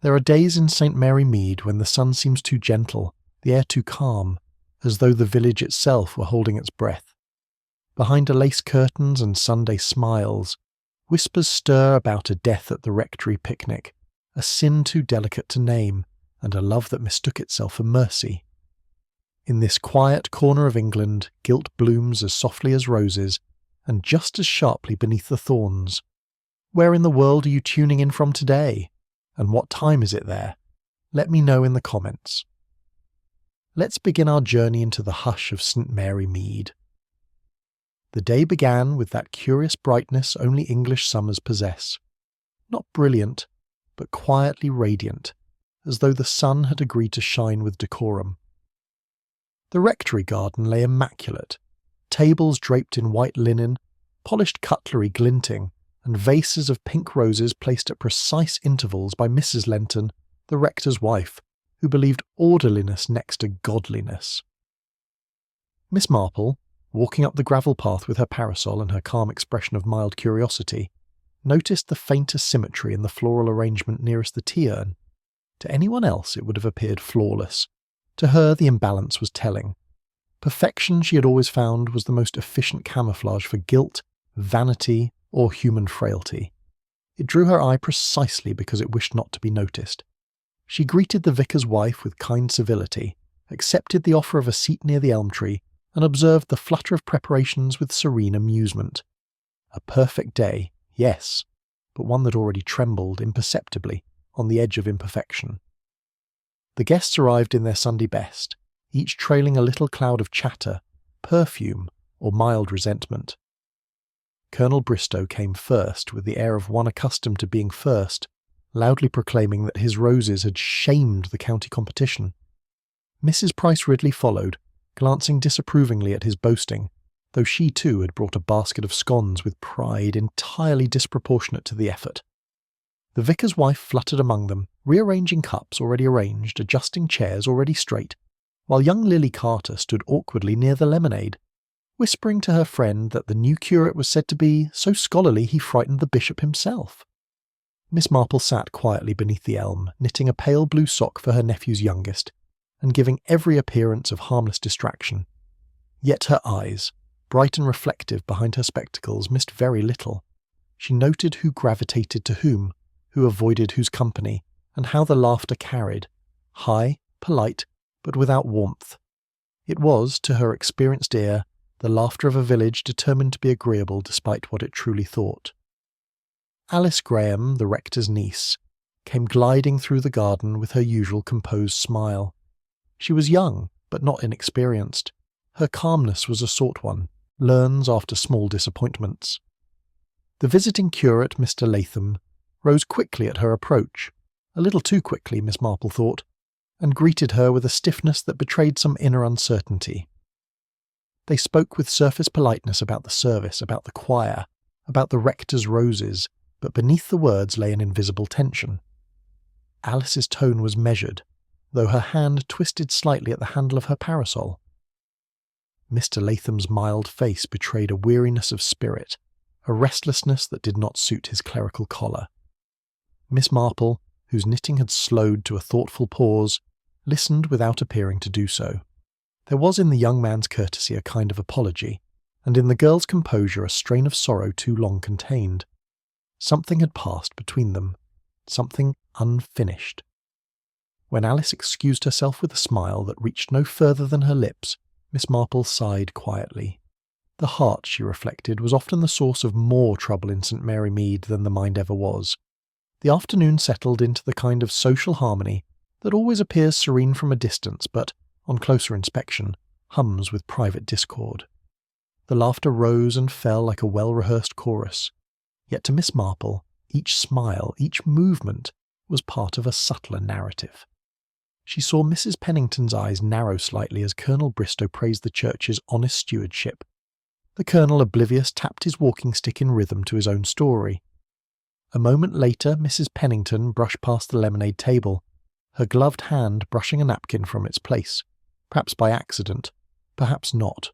There are days in St. Mary Mead when the sun seems too gentle, the air too calm, as though the village itself were holding its breath. Behind lace curtains and Sunday smiles, whispers stir about a death at the Rectory picnic, a sin too delicate to name, and a love that mistook itself for mercy. In this quiet corner of England, guilt blooms as softly as roses, and just as sharply beneath the thorns. Where in the world are you tuning in from today? And what time is it there? Let me know in the comments. Let's begin our journey into the hush of St. Mary Mead. The day began with that curious brightness only English summers possess. Not brilliant, but quietly radiant, as though the sun had agreed to shine with decorum. The Rectory garden lay immaculate, tables draped in white linen, polished cutlery glinting, and vases of pink roses placed at precise intervals by Mrs. Lenton, the rector's wife, who believed orderliness next to godliness. Miss Marple, walking up the gravel path with her parasol and her calm expression of mild curiosity, noticed the fainter symmetry in the floral arrangement nearest the tea urn. To anyone else it would have appeared flawless. To her the imbalance was telling. Perfection, she had always found, was the most efficient camouflage for guilt, vanity, or human frailty. It drew her eye precisely because it wished not to be noticed. She greeted the vicar's wife with kind civility, accepted the offer of a seat near the elm tree, and observed the flutter of preparations with serene amusement. A perfect day, yes, but one that already trembled imperceptibly on the edge of imperfection. The guests arrived in their Sunday best, each trailing a little cloud of chatter, perfume, or mild resentment. Colonel Bristow came first with the air of one accustomed to being first, loudly proclaiming that his roses had shamed the county competition. Mrs. Price Ridley followed, glancing disapprovingly at his boasting, though she too had brought a basket of scones with pride entirely disproportionate to the effort. The vicar's wife fluttered among them, rearranging cups already arranged, adjusting chairs already straight, while young Lily Carter stood awkwardly near the lemonade, whispering to her friend that the new curate was said to be so scholarly he frightened the bishop himself. Miss Marple sat quietly beneath the elm, knitting a pale blue sock for her nephew's youngest, and giving every appearance of harmless distraction. Yet her eyes, bright and reflective behind her spectacles, missed very little. She noted who gravitated to whom, who avoided whose company, and how the laughter carried, high, polite, but without warmth. It was, to her experienced ear, the laughter of a village determined to be agreeable despite what it truly thought. Alice Graham, the rector's niece, came gliding through the garden with her usual composed smile. She was young, but not inexperienced. Her calmness was a short one, learns after small disappointments. The visiting curate, Mr. Latham, rose quickly at her approach, a little too quickly, Miss Marple thought, and greeted her with a stiffness that betrayed some inner uncertainty. They spoke with surface politeness about the service, about the choir, about the rector's roses, but beneath the words lay an invisible tension. Alice's tone was measured, though her hand twisted slightly at the handle of her parasol. Mr. Latham's mild face betrayed a weariness of spirit, a restlessness that did not suit his clerical collar. Miss Marple, whose knitting had slowed to a thoughtful pause, listened without appearing to do so. There was in the young man's courtesy a kind of apology, and in the girl's composure a strain of sorrow too long contained. Something had passed between them, something unfinished. When Alice excused herself with a smile that reached no further than her lips, Miss Marple sighed quietly. The heart, she reflected, was often the source of more trouble in St. Mary Mead than the mind ever was. The afternoon settled into the kind of social harmony that always appears serene from a distance, but, on closer inspection, hums with private discord. The laughter rose and fell like a well-rehearsed chorus, yet to Miss Marple, each smile, each movement, was part of a subtler narrative. She saw Mrs. Pennington's eyes narrow slightly as Colonel Bristow praised the church's honest stewardship. The colonel, oblivious, tapped his walking stick in rhythm to his own story. A moment later, Mrs. Pennington brushed past the lemonade table, her gloved hand brushing a napkin from its place, perhaps by accident, perhaps not.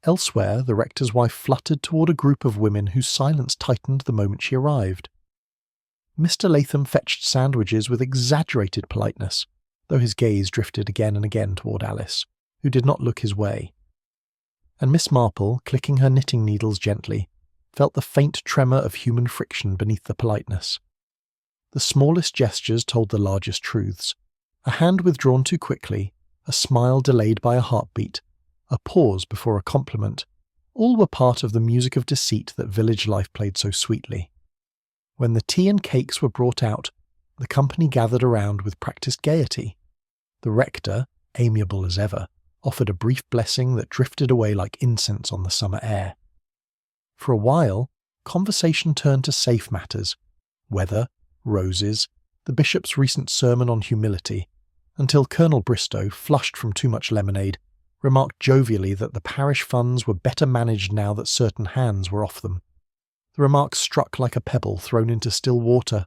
Elsewhere, the rector's wife fluttered toward a group of women whose silence tightened the moment she arrived. Mr. Latham fetched sandwiches with exaggerated politeness, though his gaze drifted again and again toward Alice, who did not look his way. And Miss Marple, clicking her knitting needles gently, felt the faint tremor of human friction beneath the politeness. The smallest gestures told the largest truths. A hand withdrawn too quickly, a smile delayed by a heartbeat, a pause before a compliment, all were part of the music of deceit that village life played so sweetly. When the tea and cakes were brought out, the company gathered around with practised gaiety. The rector, amiable as ever, offered a brief blessing that drifted away like incense on the summer air. For a while, conversation turned to safe matters, weather, roses, the bishop's recent sermon on humility, until Colonel Bristow, flushed from too much lemonade, remarked jovially that the parish funds were better managed now that certain hands were off them. The remark struck like a pebble thrown into still water.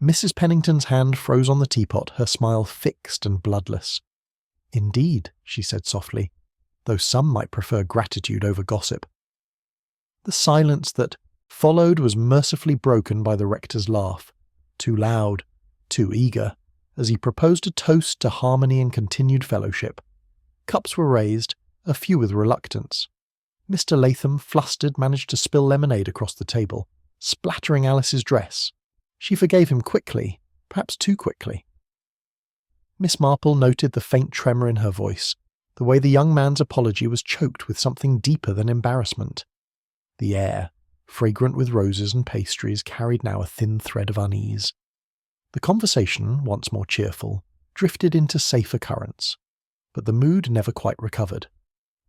Mrs. Pennington's hand froze on the teapot, her smile fixed and bloodless. "Indeed," she said softly, though some might prefer gratitude over gossip. The silence that followed was mercifully broken by the rector's laugh, too loud, too eager, as he proposed a toast to harmony and continued fellowship. Cups were raised, a few with reluctance. Mr. Latham, flustered, managed to spill lemonade across the table, splattering Alice's dress. She forgave him quickly, perhaps too quickly. Miss Marple noted the faint tremor in her voice, the way the young man's apology was choked with something deeper than embarrassment. The air, fragrant with roses and pastries, carried now a thin thread of unease. The conversation, once more cheerful, drifted into safer currents, but the mood never quite recovered.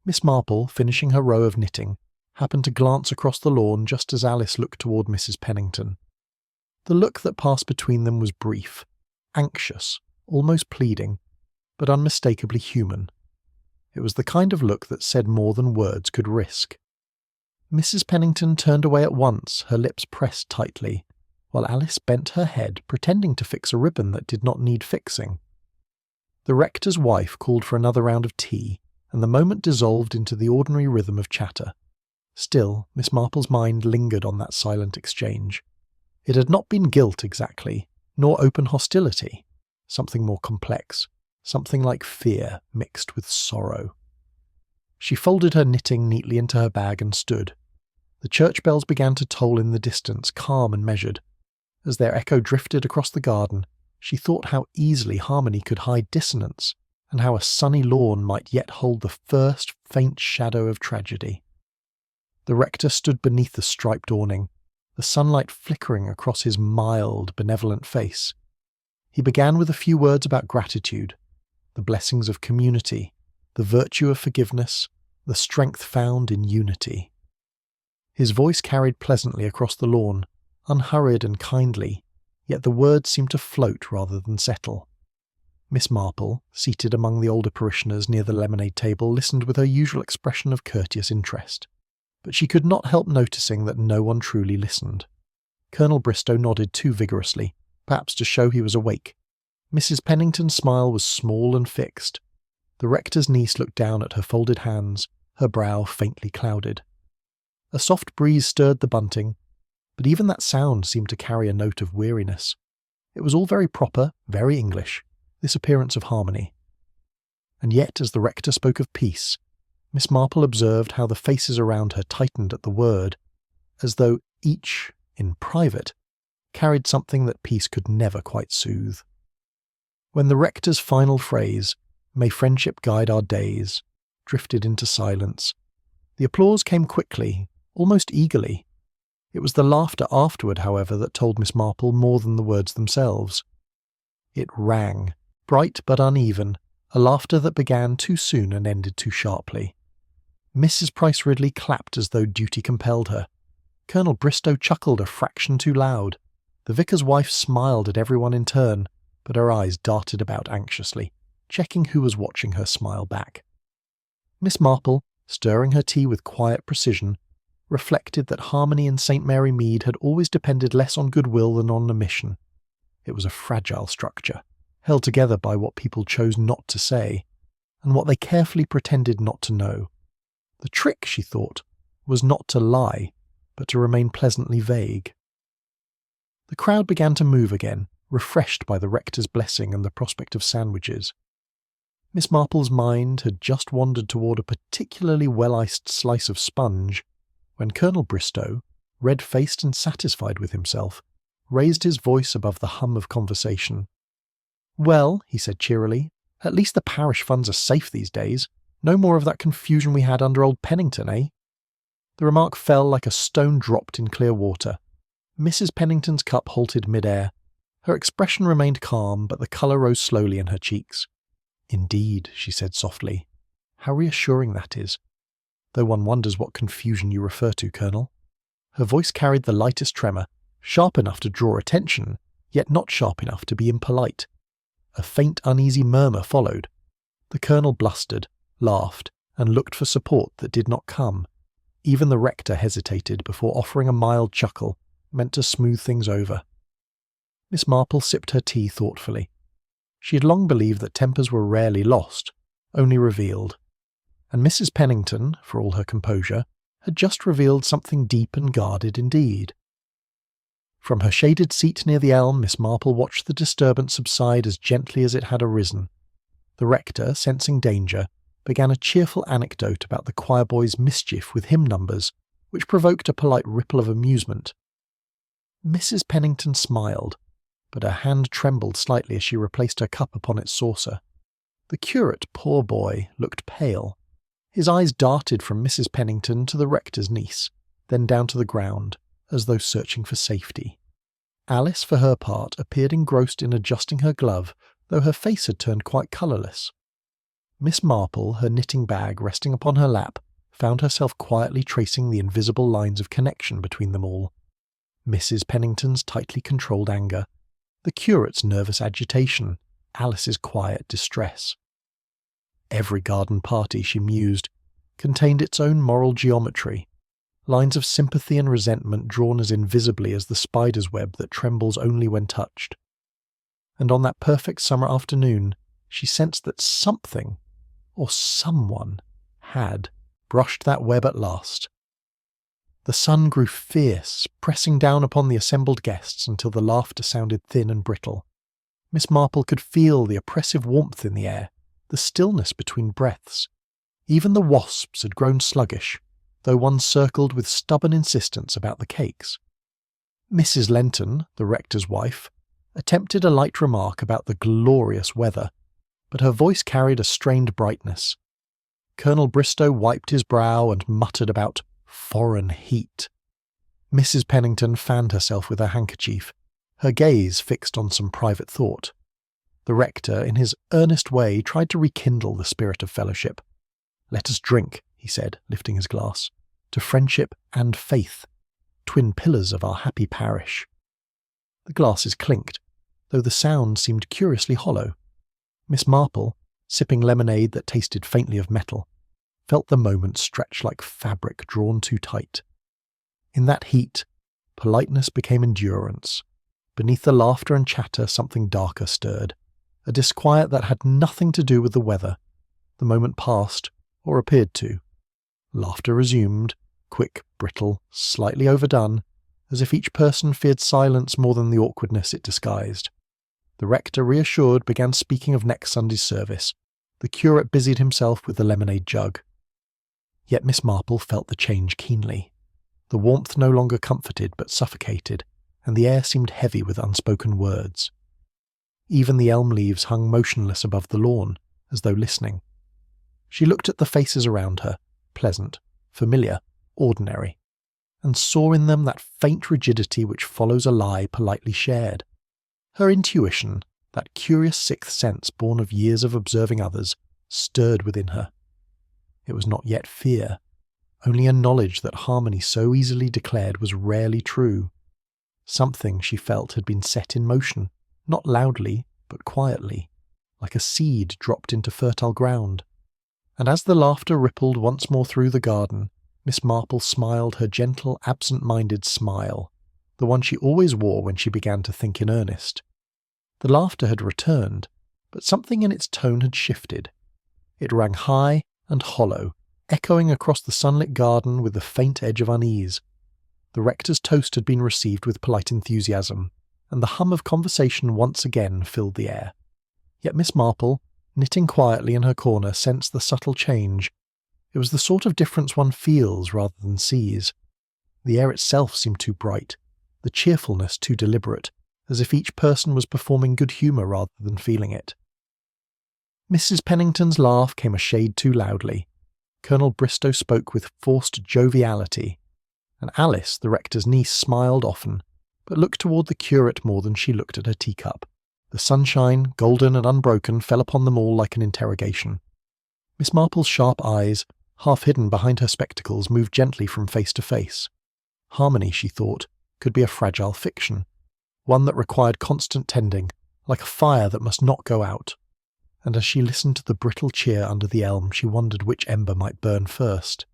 Miss Marple, finishing her row of knitting, happened to glance across the lawn just as Alice looked toward Mrs. Pennington. The look that passed between them was brief, anxious, almost pleading, but unmistakably human. It was the kind of look that said more than words could risk. Mrs. Pennington turned away at once, her lips pressed tightly, while Alice bent her head, pretending to fix a ribbon that did not need fixing. The rector's wife called for another round of tea, and the moment dissolved into the ordinary rhythm of chatter. Still, Miss Marple's mind lingered on that silent exchange. It had not been guilt exactly, nor open hostility. Something more complex, something like fear mixed with sorrow. She folded her knitting neatly into her bag and stood. The church bells began to toll in the distance, calm and measured. As their echo drifted across the garden, she thought how easily harmony could hide dissonance, and how a sunny lawn might yet hold the first faint shadow of tragedy. The rector stood beneath the striped awning, the sunlight flickering across his mild, benevolent face. He began with a few words about gratitude, the blessings of community, the virtue of forgiveness, the strength found in unity. His voice carried pleasantly across the lawn, unhurried and kindly, yet the words seemed to float rather than settle. Miss Marple, seated among the older parishioners near the lemonade table, listened with her usual expression of courteous interest, but she could not help noticing that no one truly listened. Colonel Bristow nodded too vigorously, perhaps to show he was awake. Mrs. Pennington's smile was small and fixed. The rector's niece looked down at her folded hands, her brow faintly clouded. A soft breeze stirred the bunting, but even that sound seemed to carry a note of weariness. It was all very proper, very English, this appearance of harmony. And yet, as the rector spoke of peace, Miss Marple observed how the faces around her tightened at the word, as though each, in private, carried something that peace could never quite soothe. When the rector's final phrase, "May friendship guide our days," drifted into silence, the applause came quickly, almost eagerly. It was the laughter afterward, however, that told Miss Marple more than the words themselves. It rang, bright but uneven, a laughter that began too soon and ended too sharply. Mrs. Price Ridley clapped as though duty compelled her. Colonel Bristow chuckled a fraction too loud. The vicar's wife smiled at everyone in turn, but her eyes darted about anxiously, checking who was watching her smile back. Miss Marple, stirring her tea with quiet precision, reflected that harmony in St. Mary Mead had always depended less on goodwill than on omission. It was a fragile structure, held together by what people chose not to say, and what they carefully pretended not to know. The trick, she thought, was not to lie, but to remain pleasantly vague. The crowd began to move again, refreshed by the rector's blessing and the prospect of sandwiches. Miss Marple's mind had just wandered toward a particularly well-iced slice of sponge when Colonel Bristow, red-faced and satisfied with himself, raised his voice above the hum of conversation. "Well," he said cheerily, "at least the parish funds are safe these days. No more of that confusion we had under old Pennington, eh?" The remark fell like a stone dropped in clear water. Mrs. Pennington's cup halted mid-air. Her expression remained calm, but the colour rose slowly in her cheeks. "Indeed," she said softly. "How reassuring that is. Though one wonders what confusion you refer to, Colonel." Her voice carried the lightest tremor, sharp enough to draw attention, yet not sharp enough to be impolite. A faint, uneasy murmur followed. The Colonel blustered, laughed, and looked for support that did not come. Even the rector hesitated before offering a mild chuckle, meant to smooth things over. Miss Marple sipped her tea thoughtfully. She had long believed that tempers were rarely lost, only revealed. And Mrs. Pennington, for all her composure, had just revealed something deep and guarded indeed. From her shaded seat near the elm, Miss Marple watched the disturbance subside as gently as it had arisen. The rector, sensing danger, began a cheerful anecdote about the choir boys' mischief with hymn numbers, which provoked a polite ripple of amusement. Mrs. Pennington smiled, but her hand trembled slightly as she replaced her cup upon its saucer. The curate, poor boy, looked pale. His eyes darted from Mrs. Pennington to the rector's niece, then down to the ground, as though searching for safety. Alice, for her part, appeared engrossed in adjusting her glove, though her face had turned quite colourless. Miss Marple, her knitting bag resting upon her lap, found herself quietly tracing the invisible lines of connection between them all. Mrs. Pennington's tightly controlled anger, the curate's nervous agitation, Alice's quiet distress. Every garden party, she mused, contained its own moral geometry, lines of sympathy and resentment drawn as invisibly as the spider's web that trembles only when touched. And on that perfect summer afternoon, she sensed that something, or someone, had brushed that web at last. The sun grew fierce, pressing down upon the assembled guests until the laughter sounded thin and brittle. Miss Marple could feel the oppressive warmth in the air, the stillness between breaths. Even the wasps had grown sluggish, though one circled with stubborn insistence about the cakes. Mrs. Lenton, the rector's wife, attempted a light remark about the glorious weather, but her voice carried a strained brightness. Colonel Bristow wiped his brow and muttered about foreign heat. Mrs. Pennington fanned herself with her handkerchief, her gaze fixed on some private thought. The rector, in his earnest way, tried to rekindle the spirit of fellowship. "Let us drink," he said, lifting his glass, "to friendship and faith, twin pillars of our happy parish." The glasses clinked, though the sound seemed curiously hollow. Miss Marple, sipping lemonade that tasted faintly of metal, felt the moment stretch like fabric drawn too tight. In that heat, politeness became endurance. Beneath the laughter and chatter something darker stirred, a disquiet that had nothing to do with the weather. The moment passed, or appeared to. Laughter resumed, quick, brittle, slightly overdone, as if each person feared silence more than the awkwardness it disguised. The rector, reassured, began speaking of next Sunday's service. The curate busied himself with the lemonade jug. Yet Miss Marple felt the change keenly. The warmth no longer comforted but suffocated, and the air seemed heavy with unspoken words. Even the elm leaves hung motionless above the lawn, as though listening. She looked at the faces around her, pleasant, familiar, ordinary, and saw in them that faint rigidity which follows a lie politely shared. Her intuition, that curious sixth sense born of years of observing others, stirred within her. It was not yet fear, only a knowledge that harmony so easily declared was rarely true. Something, she felt, had been set in motion, not loudly, but quietly, like a seed dropped into fertile ground. And as the laughter rippled once more through the garden, Miss Marple smiled her gentle, absent-minded smile, the one she always wore when she began to think in earnest. The laughter had returned, but something in its tone had shifted. It rang high and hollow, echoing across the sunlit garden with the faint edge of unease. The rector's toast had been received with polite enthusiasm, and the hum of conversation once again filled the air. Yet Miss Marple, knitting quietly in her corner, sensed the subtle change. It was the sort of difference one feels rather than sees. The air itself seemed too bright, the cheerfulness too deliberate, as if each person was performing good humour rather than feeling it. Mrs. Pennington's laugh came a shade too loudly. Colonel Bristow spoke with forced joviality, and Alice, the rector's niece, smiled often, but looked toward the curate more than she looked at her teacup. The sunshine, golden and unbroken, fell upon them all like an interrogation. Miss Marple's sharp eyes, half hidden behind her spectacles, moved gently from face to face. Harmony, she thought, could be a fragile fiction, one that required constant tending, like a fire that must not go out. And as she listened to the brittle cheer under the elm, she wondered which ember might burn first.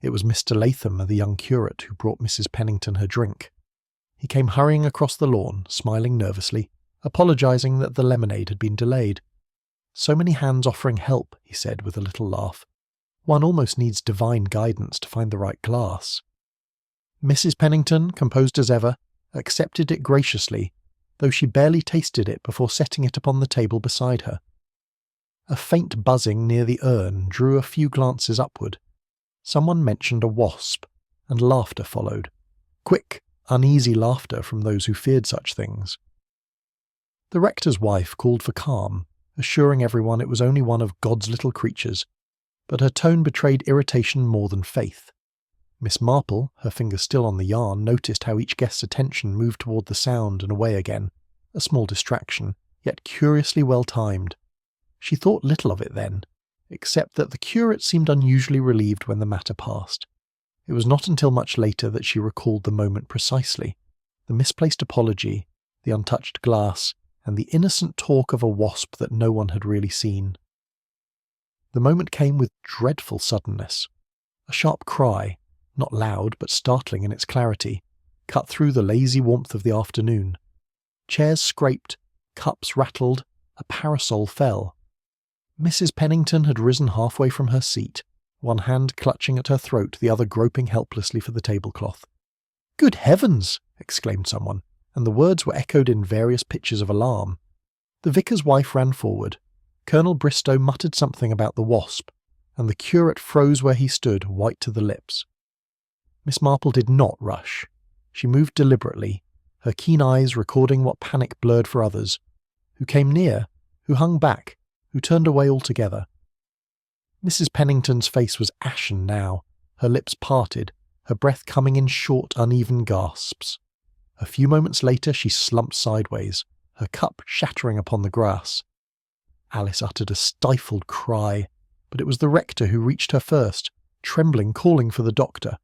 It was Mr. Latham, the young curate, who brought Mrs. Pennington her drink. He came hurrying across the lawn, smiling nervously, apologising that the lemonade had been delayed. "So many hands offering help," he said with a little laugh. "One almost needs divine guidance to find the right glass." Mrs. Pennington, composed as ever, accepted it graciously, though she barely tasted it before setting it upon the table beside her. A faint buzzing near the urn drew a few glances upward. Someone mentioned a wasp, and laughter followed. Quick, uneasy laughter from those who feared such things. The rector's wife called for calm, assuring everyone it was only one of God's little creatures, but her tone betrayed irritation more than faith. Miss Marple, her finger still on the yarn, noticed how each guest's attention moved toward the sound and away again, a small distraction, yet curiously well timed. She thought little of it then, except that the curate seemed unusually relieved when the matter passed. It was not until much later that she recalled the moment precisely, the misplaced apology, the untouched glass, and the innocent talk of a wasp that no one had really seen. The moment came with dreadful suddenness. A sharp cry, not loud but startling in its clarity, cut through the lazy warmth of the afternoon. Chairs scraped, cups rattled, a parasol fell. Mrs. Pennington had risen halfway from her seat, one hand clutching at her throat, the other groping helplessly for the tablecloth. "Good heavens!" exclaimed someone, and the words were echoed in various pitches of alarm. The vicar's wife ran forward. Colonel Bristow muttered something about the wasp, and the curate froze where he stood, white to the lips. Miss Marple did not rush. She moved deliberately, her keen eyes recording what panic blurred for others, who came near, who hung back, who turned away altogether. Mrs. Pennington's face was ashen now, her lips parted, her breath coming in short, uneven gasps. A few moments later she slumped sideways, her cup shattering upon the grass. Alice uttered a stifled cry, but it was the rector who reached her first, trembling, calling for the doctor.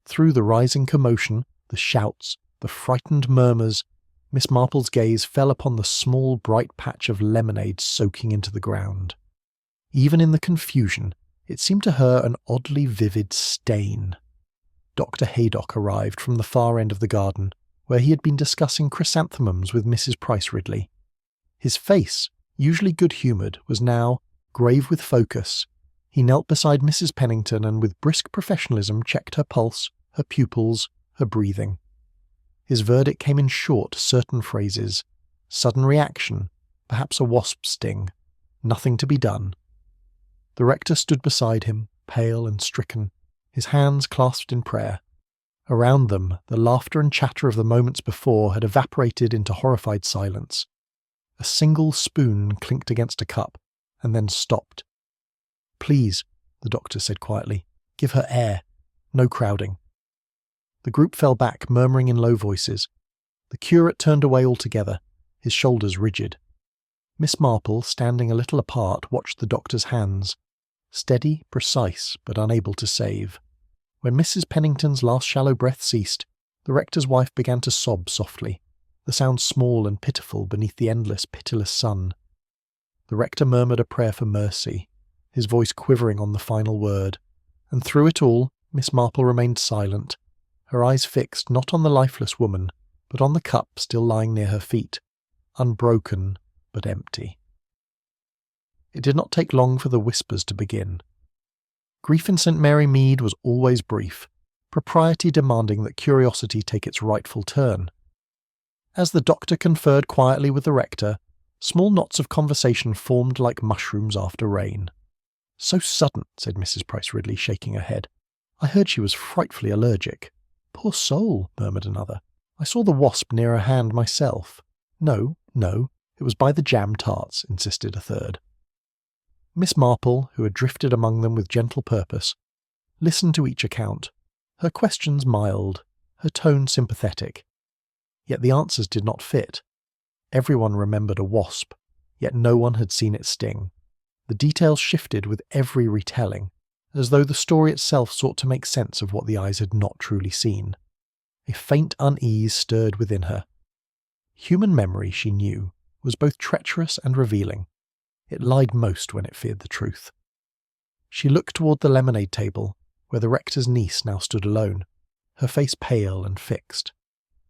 Through the rising commotion, the shouts, the frightened murmurs, Miss Marple's gaze fell upon the small, bright patch of lemonade soaking into the ground. Even in the confusion, it seemed to her an oddly vivid stain. Dr. Haydock arrived from the far end of the garden, where he had been discussing chrysanthemums with Mrs. Price Ridley. His face, usually good-humoured, was now grave with focus. He knelt beside Mrs. Pennington and with brisk professionalism checked her pulse, her pupils, her breathing. His verdict came in short, certain phrases. Sudden reaction, perhaps a wasp sting. Nothing to be done. The rector stood beside him, pale and stricken, his hands clasped in prayer. Around them, the laughter and chatter of the moments before had evaporated into horrified silence. A single spoon clinked against a cup, and then stopped. "Please," the doctor said quietly, "give her air. No crowding." The group fell back, murmuring in low voices. The curate turned away altogether, his shoulders rigid. Miss Marple, standing a little apart, watched the doctor's hands. Steady, precise, but unable to save. When Mrs. Pennington's last shallow breath ceased, the rector's wife began to sob softly, the sound small and pitiful beneath the endless, pitiless sun. The rector murmured a prayer for mercy, his voice quivering on the final word, and through it all, Miss Marple remained silent, her eyes fixed not on the lifeless woman, but on the cup still lying near her feet, unbroken but empty. It did not take long for the whispers to begin. Grief in St. Mary Mead was always brief, propriety demanding that curiosity take its rightful turn. As the doctor conferred quietly with the rector, small knots of conversation formed like mushrooms after rain. "So sudden," said Mrs. Price Ridley, shaking her head. "I heard she was frightfully allergic." "Poor soul," murmured another. "I saw the wasp near her hand myself." No, it was by the jam tarts," insisted a third. Miss Marple, who had drifted among them with gentle purpose, listened to each account, her questions mild, her tone sympathetic. Yet the answers did not fit. Everyone remembered a wasp, yet no one had seen it sting. The details shifted with every retelling, as though the story itself sought to make sense of what the eyes had not truly seen. A faint unease stirred within her. Human memory, she knew, was both treacherous and revealing. It lied most when it feared the truth. She looked toward the lemonade table, where the rector's niece now stood alone, her face pale and fixed.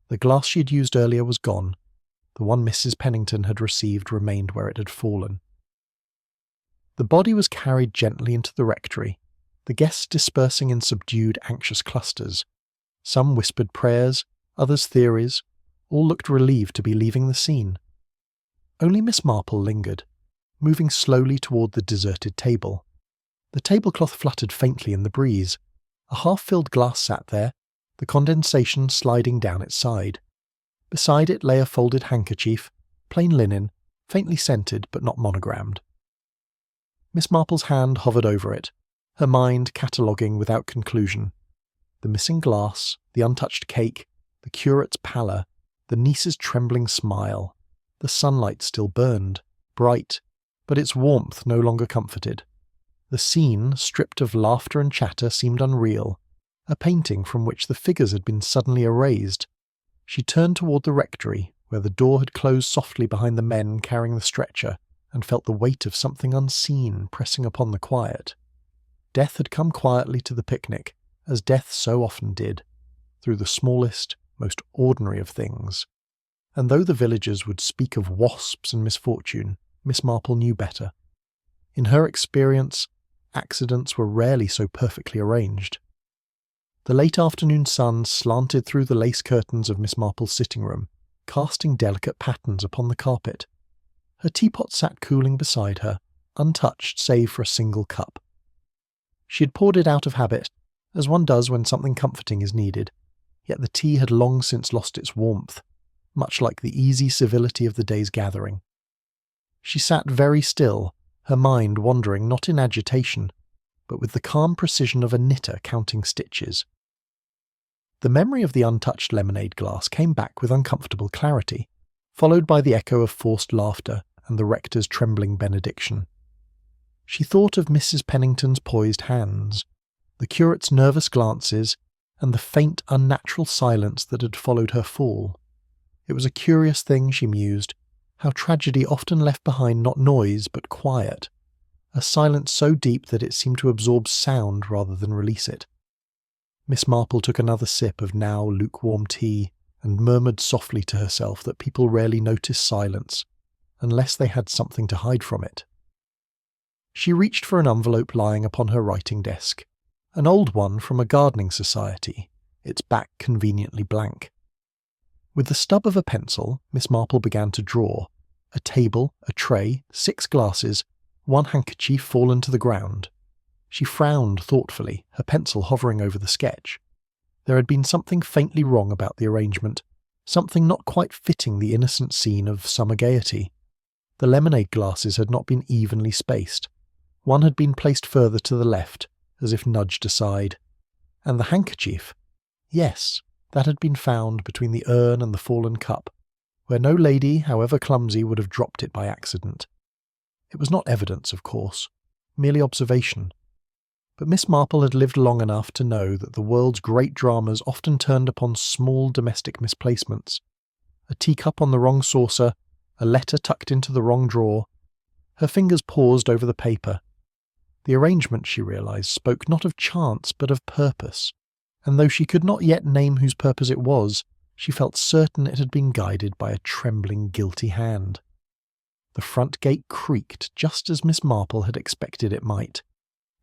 The glass she had used earlier was gone. The one Mrs. Pennington had received remained where it had fallen. The body was carried gently into the rectory, the guests dispersing in subdued, anxious clusters. Some whispered prayers, others theories. All looked relieved to be leaving the scene. Only Miss Marple lingered, moving slowly toward the deserted table. The tablecloth fluttered faintly in the breeze. A half-filled glass sat there, the condensation sliding down its side. Beside it lay a folded handkerchief, plain linen, faintly scented but not monogrammed. Miss Marple's hand hovered over it, her mind cataloguing without conclusion. The missing glass, the untouched cake, the curate's pallor, the niece's trembling smile. The sunlight still burned, bright, but its warmth no longer comforted. The scene, stripped of laughter and chatter, seemed unreal, a painting from which the figures had been suddenly erased. She turned toward the rectory, where the door had closed softly behind the men carrying the stretcher, and felt the weight of something unseen pressing upon the quiet. Death had come quietly to the picnic, as death so often did, through the smallest, most ordinary of things. And though the villagers would speak of wasps and misfortune, Miss Marple knew better. In her experience, accidents were rarely so perfectly arranged. The late afternoon sun slanted through the lace curtains of Miss Marple's sitting room, casting delicate patterns upon the carpet. Her teapot sat cooling beside her, untouched save for a single cup. She had poured it out of habit, as one does when something comforting is needed, yet the tea had long since lost its warmth, much like the easy civility of the day's gathering. She sat very still, her mind wandering not in agitation, but with the calm precision of a knitter counting stitches. The memory of the untouched lemonade glass came back with uncomfortable clarity, followed by the echo of forced laughter and the rector's trembling benediction. She thought of Mrs. Pennington's poised hands, the curate's nervous glances, and the faint, unnatural silence that had followed her fall. It was a curious thing, she mused, how tragedy often left behind not noise but quiet, a silence so deep that it seemed to absorb sound rather than release it. Miss Marple took another sip of now lukewarm tea and murmured softly to herself that people rarely notice silence, unless they had something to hide from it. She reached for an envelope lying upon her writing desk, an old one from a gardening society, its back conveniently blank. With the stub of a pencil, Miss Marple began to draw. A table, a tray, 6 glasses, one handkerchief fallen to the ground. She frowned thoughtfully, her pencil hovering over the sketch. There had been something faintly wrong about the arrangement, something not quite fitting the innocent scene of summer gaiety. The lemonade glasses had not been evenly spaced. One had been placed further to the left, as if nudged aside. And the handkerchief? Yes, that had been found between the urn and the fallen cup, where no lady, however clumsy, would have dropped it by accident. It was not evidence, of course, merely observation. But Miss Marple had lived long enough to know that the world's great dramas often turned upon small domestic misplacements. A teacup on the wrong saucer, a letter tucked into the wrong drawer. Her fingers paused over the paper. The arrangement, she realized, spoke not of chance but of purpose, and though she could not yet name whose purpose it was, she felt certain it had been guided by a trembling, guilty hand. The front gate creaked just as Miss Marple had expected it might.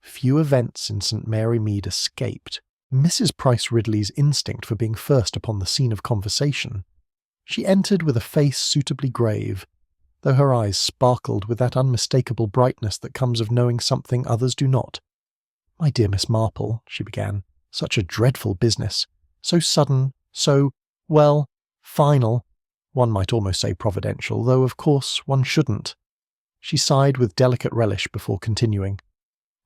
Few events in St. Mary Mead escaped Mrs. Price Ridley's instinct for being first upon the scene of conversation. She entered with a face suitably grave, though her eyes sparkled with that unmistakable brightness that comes of knowing something others do not. "My dear Miss Marple," she began, "such a dreadful business. So sudden, so, well, final. One might almost say providential, though of course one shouldn't." She sighed with delicate relish before continuing.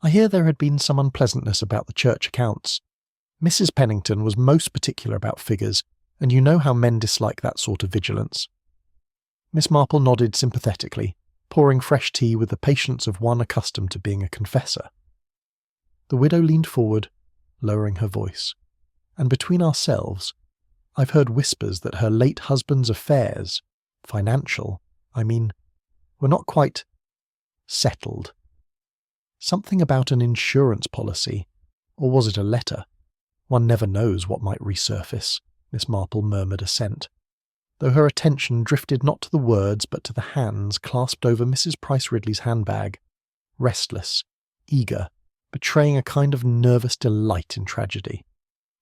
"I hear there had been some unpleasantness about the church accounts. Mrs. Pennington was most particular about figures, and you know how men dislike that sort of vigilance." Miss Marple nodded sympathetically, pouring fresh tea with the patience of one accustomed to being a confessor. The widow leaned forward, lowering her voice. "And between ourselves, I've heard whispers that her late husband's affairs, financial, I mean, were not quite settled. Something about an insurance policy, or was it a letter? One never knows what might resurface." Miss Marple murmured assent, though her attention drifted not to the words but to the hands clasped over Mrs. Price Ridley's handbag, restless, eager, betraying a kind of nervous delight in tragedy.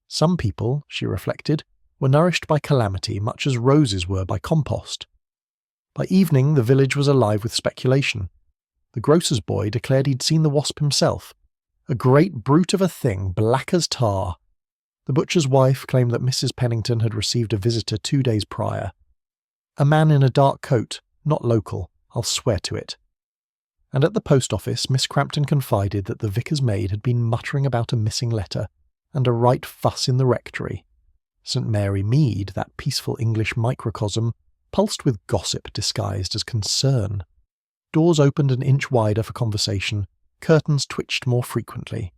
Some people, she reflected, were nourished by calamity much as roses were by compost. By evening the village was alive with speculation. The grocer's boy declared he'd seen the wasp himself, a great brute of a thing, black as tar. The butcher's wife claimed that Mrs. Pennington had received a visitor 2 days prior. A man in a dark coat, not local, I'll swear to it. And at the post office, Miss Crampton confided that the vicar's maid had been muttering about a missing letter, and a right fuss in the rectory. St. Mary Mead, that peaceful English microcosm, pulsed with gossip disguised as concern. Doors opened an inch wider for conversation, curtains twitched more frequently.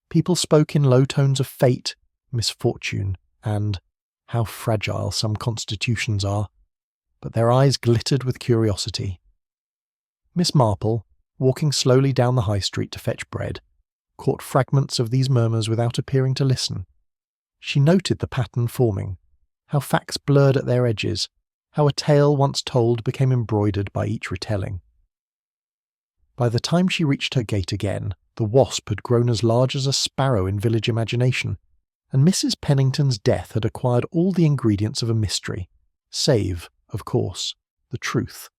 People spoke in low tones of fate, misfortune, and how fragile some constitutions are, but their eyes glittered with curiosity. Miss Marple, walking slowly down the high street to fetch bread, caught fragments of these murmurs without appearing to listen. She noted the pattern forming, how facts blurred at their edges, how a tale once told became embroidered by each retelling. By the time she reached her gate again, the wasp had grown as large as a sparrow in village imagination, and Mrs. Pennington's death had acquired all the ingredients of a mystery, save, of course, the truth.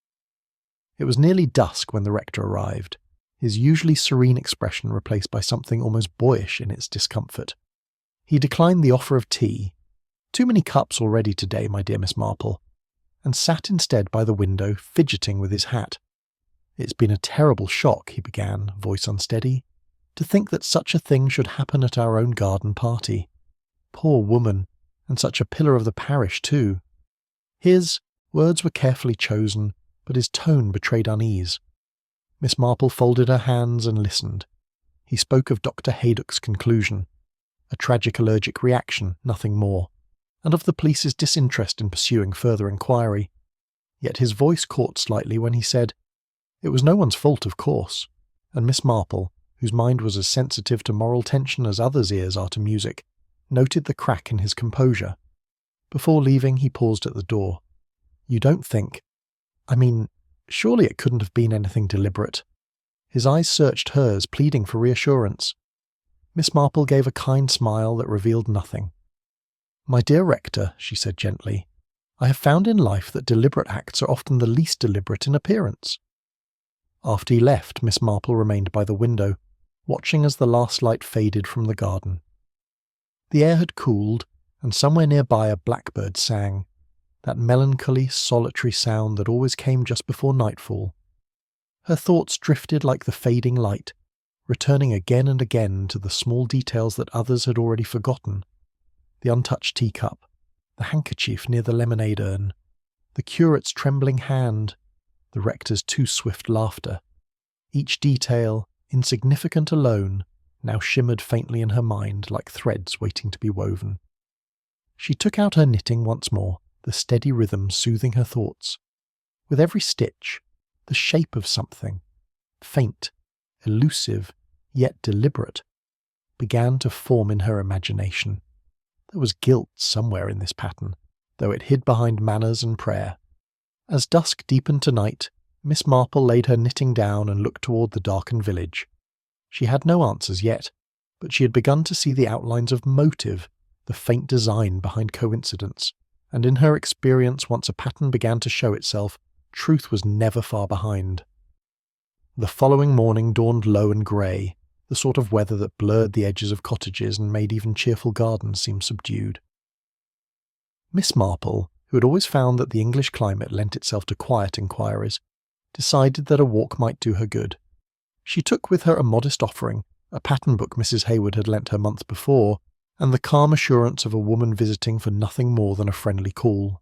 It was nearly dusk when the rector arrived, his usually serene expression replaced by something almost boyish in its discomfort. He declined the offer of tea, "Too many cups already today, my dear Miss Marple," and sat instead by the window, fidgeting with his hat. "It's been a terrible shock," he began, voice unsteady, "to think that such a thing should happen at our own garden party. Poor woman, and such a pillar of the parish too." His words were carefully chosen, but his tone betrayed unease. Miss Marple folded her hands and listened. He spoke of Dr. Haydock's conclusion, a tragic allergic reaction, nothing more, and of the police's disinterest in pursuing further inquiry. Yet his voice caught slightly when he said, "It was no one's fault, of course," and Miss Marple, whose mind was as sensitive to moral tension as others' ears are to music, noted the crack in his composure. Before leaving, he paused at the door. "You don't think... I mean, surely it couldn't have been anything deliberate." His eyes searched hers, pleading for reassurance. Miss Marple gave a kind smile that revealed nothing. "My dear rector," she said gently, "I have found in life that deliberate acts are often the least deliberate in appearance." After he left, Miss Marple remained by the window, watching as the last light faded from the garden. The air had cooled, and somewhere nearby a blackbird sang, that melancholy, solitary sound that always came just before nightfall. Her thoughts drifted like the fading light, returning again and again to the small details that others had already forgotten. The untouched teacup, the handkerchief near the lemonade urn, the curate's trembling hand, the rector's too swift laughter. Each detail, insignificant alone, now shimmered faintly in her mind like threads waiting to be woven. She took out her knitting once more, the steady rhythm soothing her thoughts. With every stitch, the shape of something, faint, elusive, yet deliberate, began to form in her imagination. There was guilt somewhere in this pattern, though it hid behind manners and prayer. As dusk deepened to night, Miss Marple laid her knitting down and looked toward the darkened village. She had no answers yet, but she had begun to see the outlines of motive, the faint design behind coincidence, and in her experience, once a pattern began to show itself, truth was never far behind. The following morning dawned low and grey, the sort of weather that blurred the edges of cottages and made even cheerful gardens seem subdued. Miss Marple, who had always found that the English climate lent itself to quiet inquiries, decided that a walk might do her good. She took with her a modest offering, a pattern book Mrs. Hayward had lent her months before, and the calm assurance of a woman visiting for nothing more than a friendly call.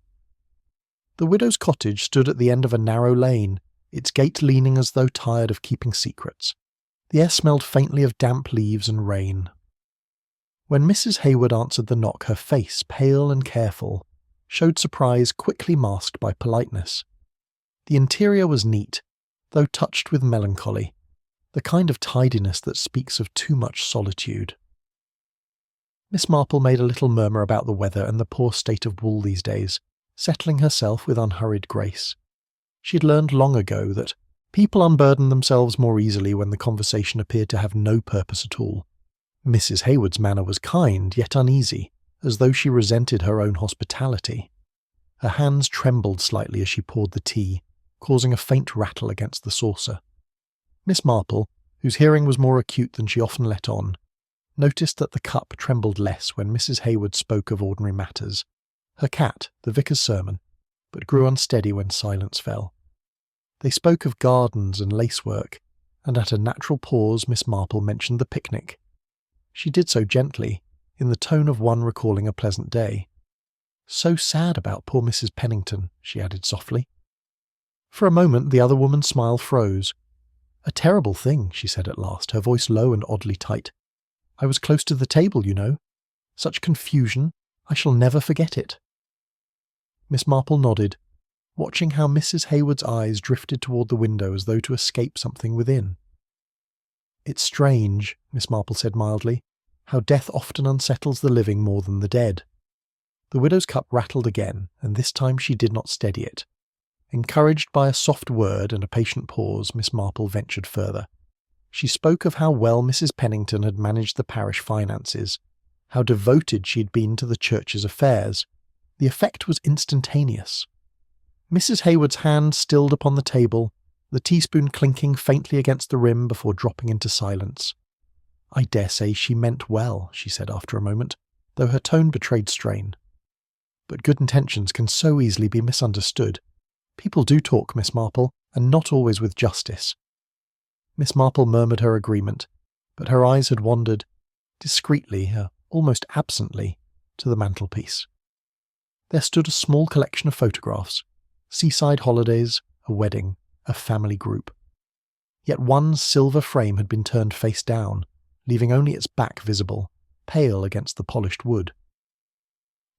The widow's cottage stood at the end of a narrow lane, its gate leaning as though tired of keeping secrets. The air smelled faintly of damp leaves and rain. When Mrs. Hayward answered the knock, her face, pale and careful, showed surprise quickly masked by politeness. The interior was neat, though touched with melancholy, the kind of tidiness that speaks of too much solitude. Miss Marple made a little murmur about the weather and the poor state of wool these days, settling herself with unhurried grace. She had learned long ago that people unburden themselves more easily when the conversation appeared to have no purpose at all. Mrs. Hayward's manner was kind, yet uneasy, as though she resented her own hospitality. Her hands trembled slightly as she poured the tea, causing a faint rattle against the saucer. Miss Marple, whose hearing was more acute than she often let on, noticed that the cup trembled less when Mrs. Hayward spoke of ordinary matters, her cat, the vicar's sermon, but grew unsteady when silence fell. They spoke of gardens and lacework, and at a natural pause Miss Marple mentioned the picnic. She did so gently, in the tone of one recalling a pleasant day. "So sad about poor Mrs. Pennington," she added softly. For a moment the other woman's smile froze. "A terrible thing," she said at last, her voice low and oddly tight. "I was close to the table, you know. Such confusion. I shall never forget it." Miss Marple nodded, watching how Mrs. Hayward's eyes drifted toward the window as though to escape something within. "It's strange," Miss Marple said mildly, "how death often unsettles the living more than the dead." The widow's cup rattled again, and this time she did not steady it. Encouraged by a soft word and a patient pause, Miss Marple ventured further. She spoke of how well Mrs. Pennington had managed the parish finances, how devoted she had been to the church's affairs. The effect was instantaneous. Mrs. Hayward's hand stilled upon the table, the teaspoon clinking faintly against the rim before dropping into silence. "I dare say she meant well," she said after a moment, though her tone betrayed strain. "But good intentions can so easily be misunderstood. People do talk, Miss Marple, and not always with justice." Miss Marple murmured her agreement, but her eyes had wandered, discreetly, almost absently, to the mantelpiece. There stood a small collection of photographs, seaside holidays, a wedding, a family group. Yet one silver frame had been turned face down, leaving only its back visible, pale against the polished wood.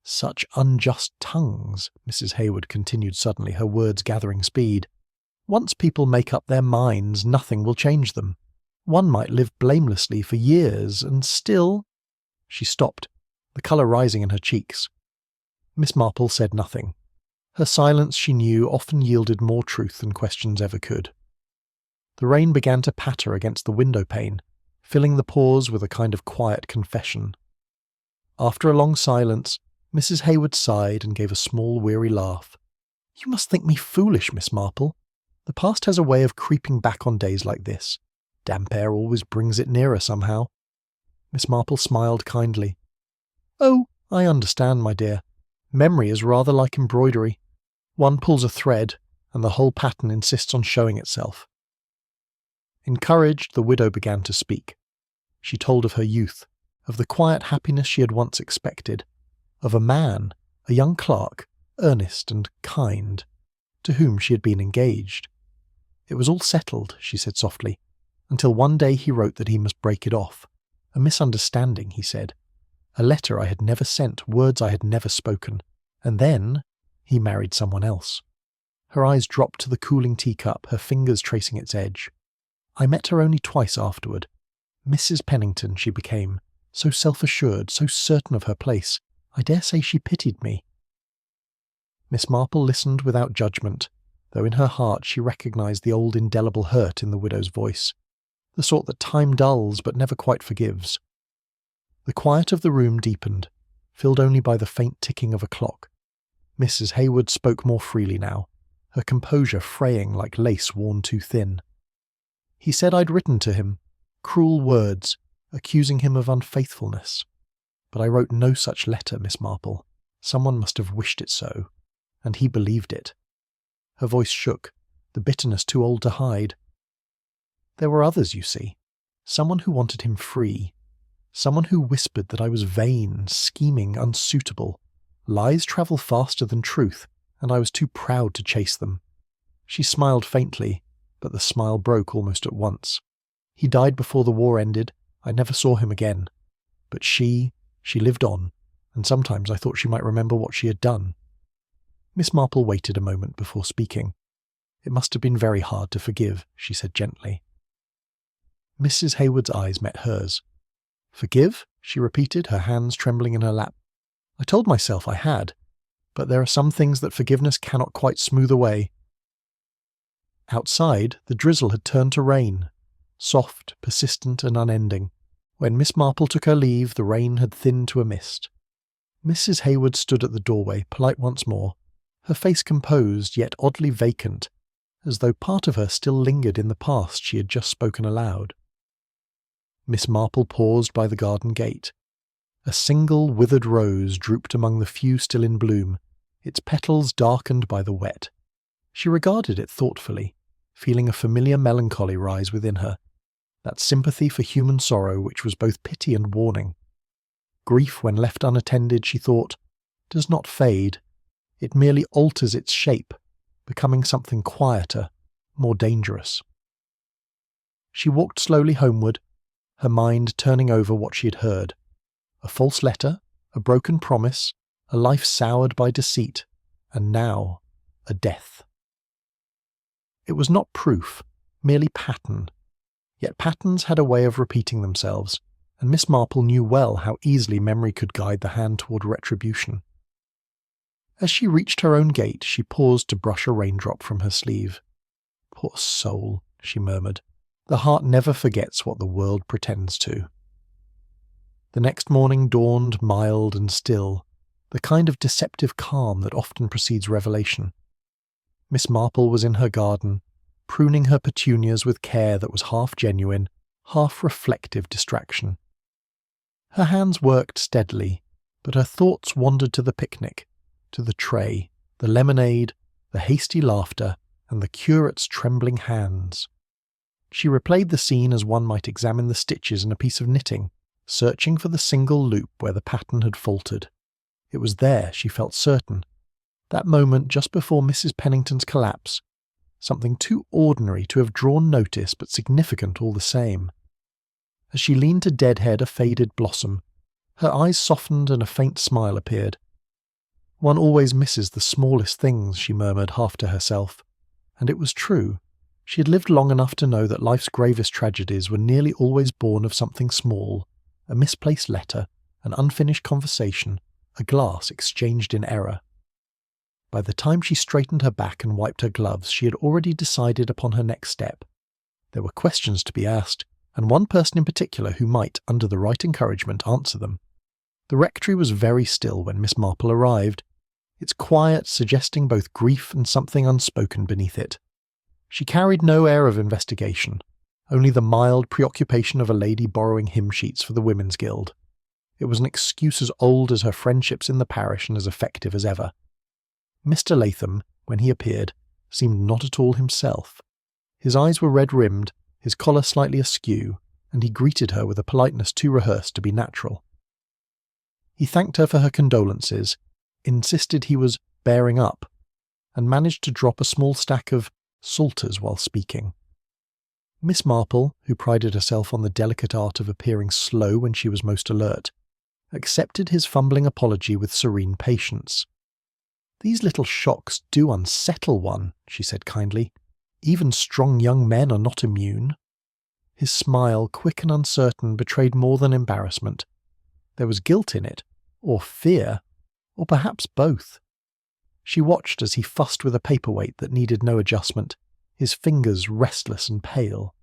"Such unjust tongues," Mrs. Hayward continued suddenly, her words gathering speed. "Once people make up their minds, nothing will change them. One might live blamelessly for years, and still—" She stopped, the colour rising in her cheeks. Miss Marple said nothing. Her silence, she knew, often yielded more truth than questions ever could. The rain began to patter against the window pane, filling the pause with a kind of quiet confession. After a long silence, Mrs. Hayward sighed and gave a small weary laugh. "You must think me foolish, Miss Marple. The past has a way of creeping back on days like this. Damp air always brings it nearer somehow." Miss Marple smiled kindly. "Oh, I understand, my dear. Memory is rather like embroidery. One pulls a thread, and the whole pattern insists on showing itself." Encouraged, the widow began to speak. She told of her youth, of the quiet happiness she had once expected, of a man, a young clerk, earnest and kind, to whom she had been engaged. It was all settled, she said softly, until one day he wrote that he must break it off. A misunderstanding, he said. A letter I had never sent, words I had never spoken. And then he married someone else. Her eyes dropped to the cooling teacup, her fingers tracing its edge. I met her only twice afterward. Mrs. Pennington she became, so self-assured, so certain of her place. I dare say she pitied me. Miss Marple listened without judgment, though in her heart she recognised the old indelible hurt in the widow's voice, the sort that time dulls but never quite forgives. The quiet of the room deepened, filled only by the faint ticking of a clock. Mrs. Hayward spoke more freely now, her composure fraying like lace worn too thin. He said I'd written to him, cruel words, accusing him of unfaithfulness. But I wrote no such letter, Miss Marple. Someone must have wished it so, and he believed it. Her voice shook, the bitterness too old to hide. There were others, you see. Someone who wanted him free. Someone who whispered that I was vain, scheming, unsuitable. Lies travel faster than truth, and I was too proud to chase them. She smiled faintly, but the smile broke almost at once. He died before the war ended. I never saw him again. But she lived on, and sometimes I thought she might remember what she had done. Miss Marple waited a moment before speaking. It must have been very hard to forgive, she said gently. Mrs. Hayward's eyes met hers. Forgive? She repeated, her hands trembling in her lap. I told myself I had, but there are some things that forgiveness cannot quite smooth away. Outside, the drizzle had turned to rain, soft, persistent and unending. When Miss Marple took her leave, the rain had thinned to a mist. Mrs. Hayward stood at the doorway, polite once more, her face composed yet oddly vacant, as though part of her still lingered in the past she had just spoken aloud. Miss Marple paused by the garden gate. A single withered rose drooped among the few still in bloom, its petals darkened by the wet. She regarded it thoughtfully, feeling a familiar melancholy rise within her, that sympathy for human sorrow which was both pity and warning. Grief, when left unattended, she thought, does not fade. It merely alters its shape, becoming something quieter, more dangerous. She walked slowly homeward, her mind turning over what she had heard. A false letter, a broken promise, a life soured by deceit, and now a death. It was not proof, merely pattern. Yet patterns had a way of repeating themselves, and Miss Marple knew well how easily memory could guide the hand toward retribution. As she reached her own gate, she paused to brush a raindrop from her sleeve. Poor soul, she murmured. The heart never forgets what the world pretends to. The next morning dawned mild and still, the kind of deceptive calm that often precedes revelation. Miss Marple was in her garden, pruning her petunias with care that was half genuine, half reflective distraction. Her hands worked steadily, but her thoughts wandered to the picnic, to the tray, the lemonade, the hasty laughter, and the curate's trembling hands. She replayed the scene as one might examine the stitches in a piece of knitting, searching for the single loop where the pattern had faltered. It was there, she felt certain. That moment just before Mrs. Pennington's collapse, something too ordinary to have drawn notice but significant all the same. As she leaned to deadhead a faded blossom, her eyes softened and a faint smile appeared. One always misses the smallest things, she murmured half to herself. And it was true. She had lived long enough to know that life's gravest tragedies were nearly always born of something small, a misplaced letter, an unfinished conversation, a glass exchanged in error. By the time she straightened her back and wiped her gloves, she had already decided upon her next step. There were questions to be asked, and one person in particular who might, under the right encouragement, answer them. The rectory was very still when Miss Marple arrived, its quiet suggesting both grief and something unspoken beneath it. She carried no air of investigation, only the mild preoccupation of a lady borrowing hymn sheets for the Women's Guild. It was an excuse as old as her friendships in the parish and as effective as ever. Mr. Latham, when he appeared, seemed not at all himself. His eyes were red-rimmed, his collar slightly askew, and he greeted her with a politeness too rehearsed to be natural. He thanked her for her condolences, insisted he was bearing up, and managed to drop a small stack of salters while speaking. Miss Marple, who prided herself on the delicate art of appearing slow when she was most alert, accepted his fumbling apology with serene patience. "These little shocks do unsettle one," she said kindly. "Even strong young men are not immune." His smile, quick and uncertain, betrayed more than embarrassment. There was guilt in it, or fear, or perhaps both. She watched as he fussed with a paperweight that needed no adjustment, his fingers restless and pale.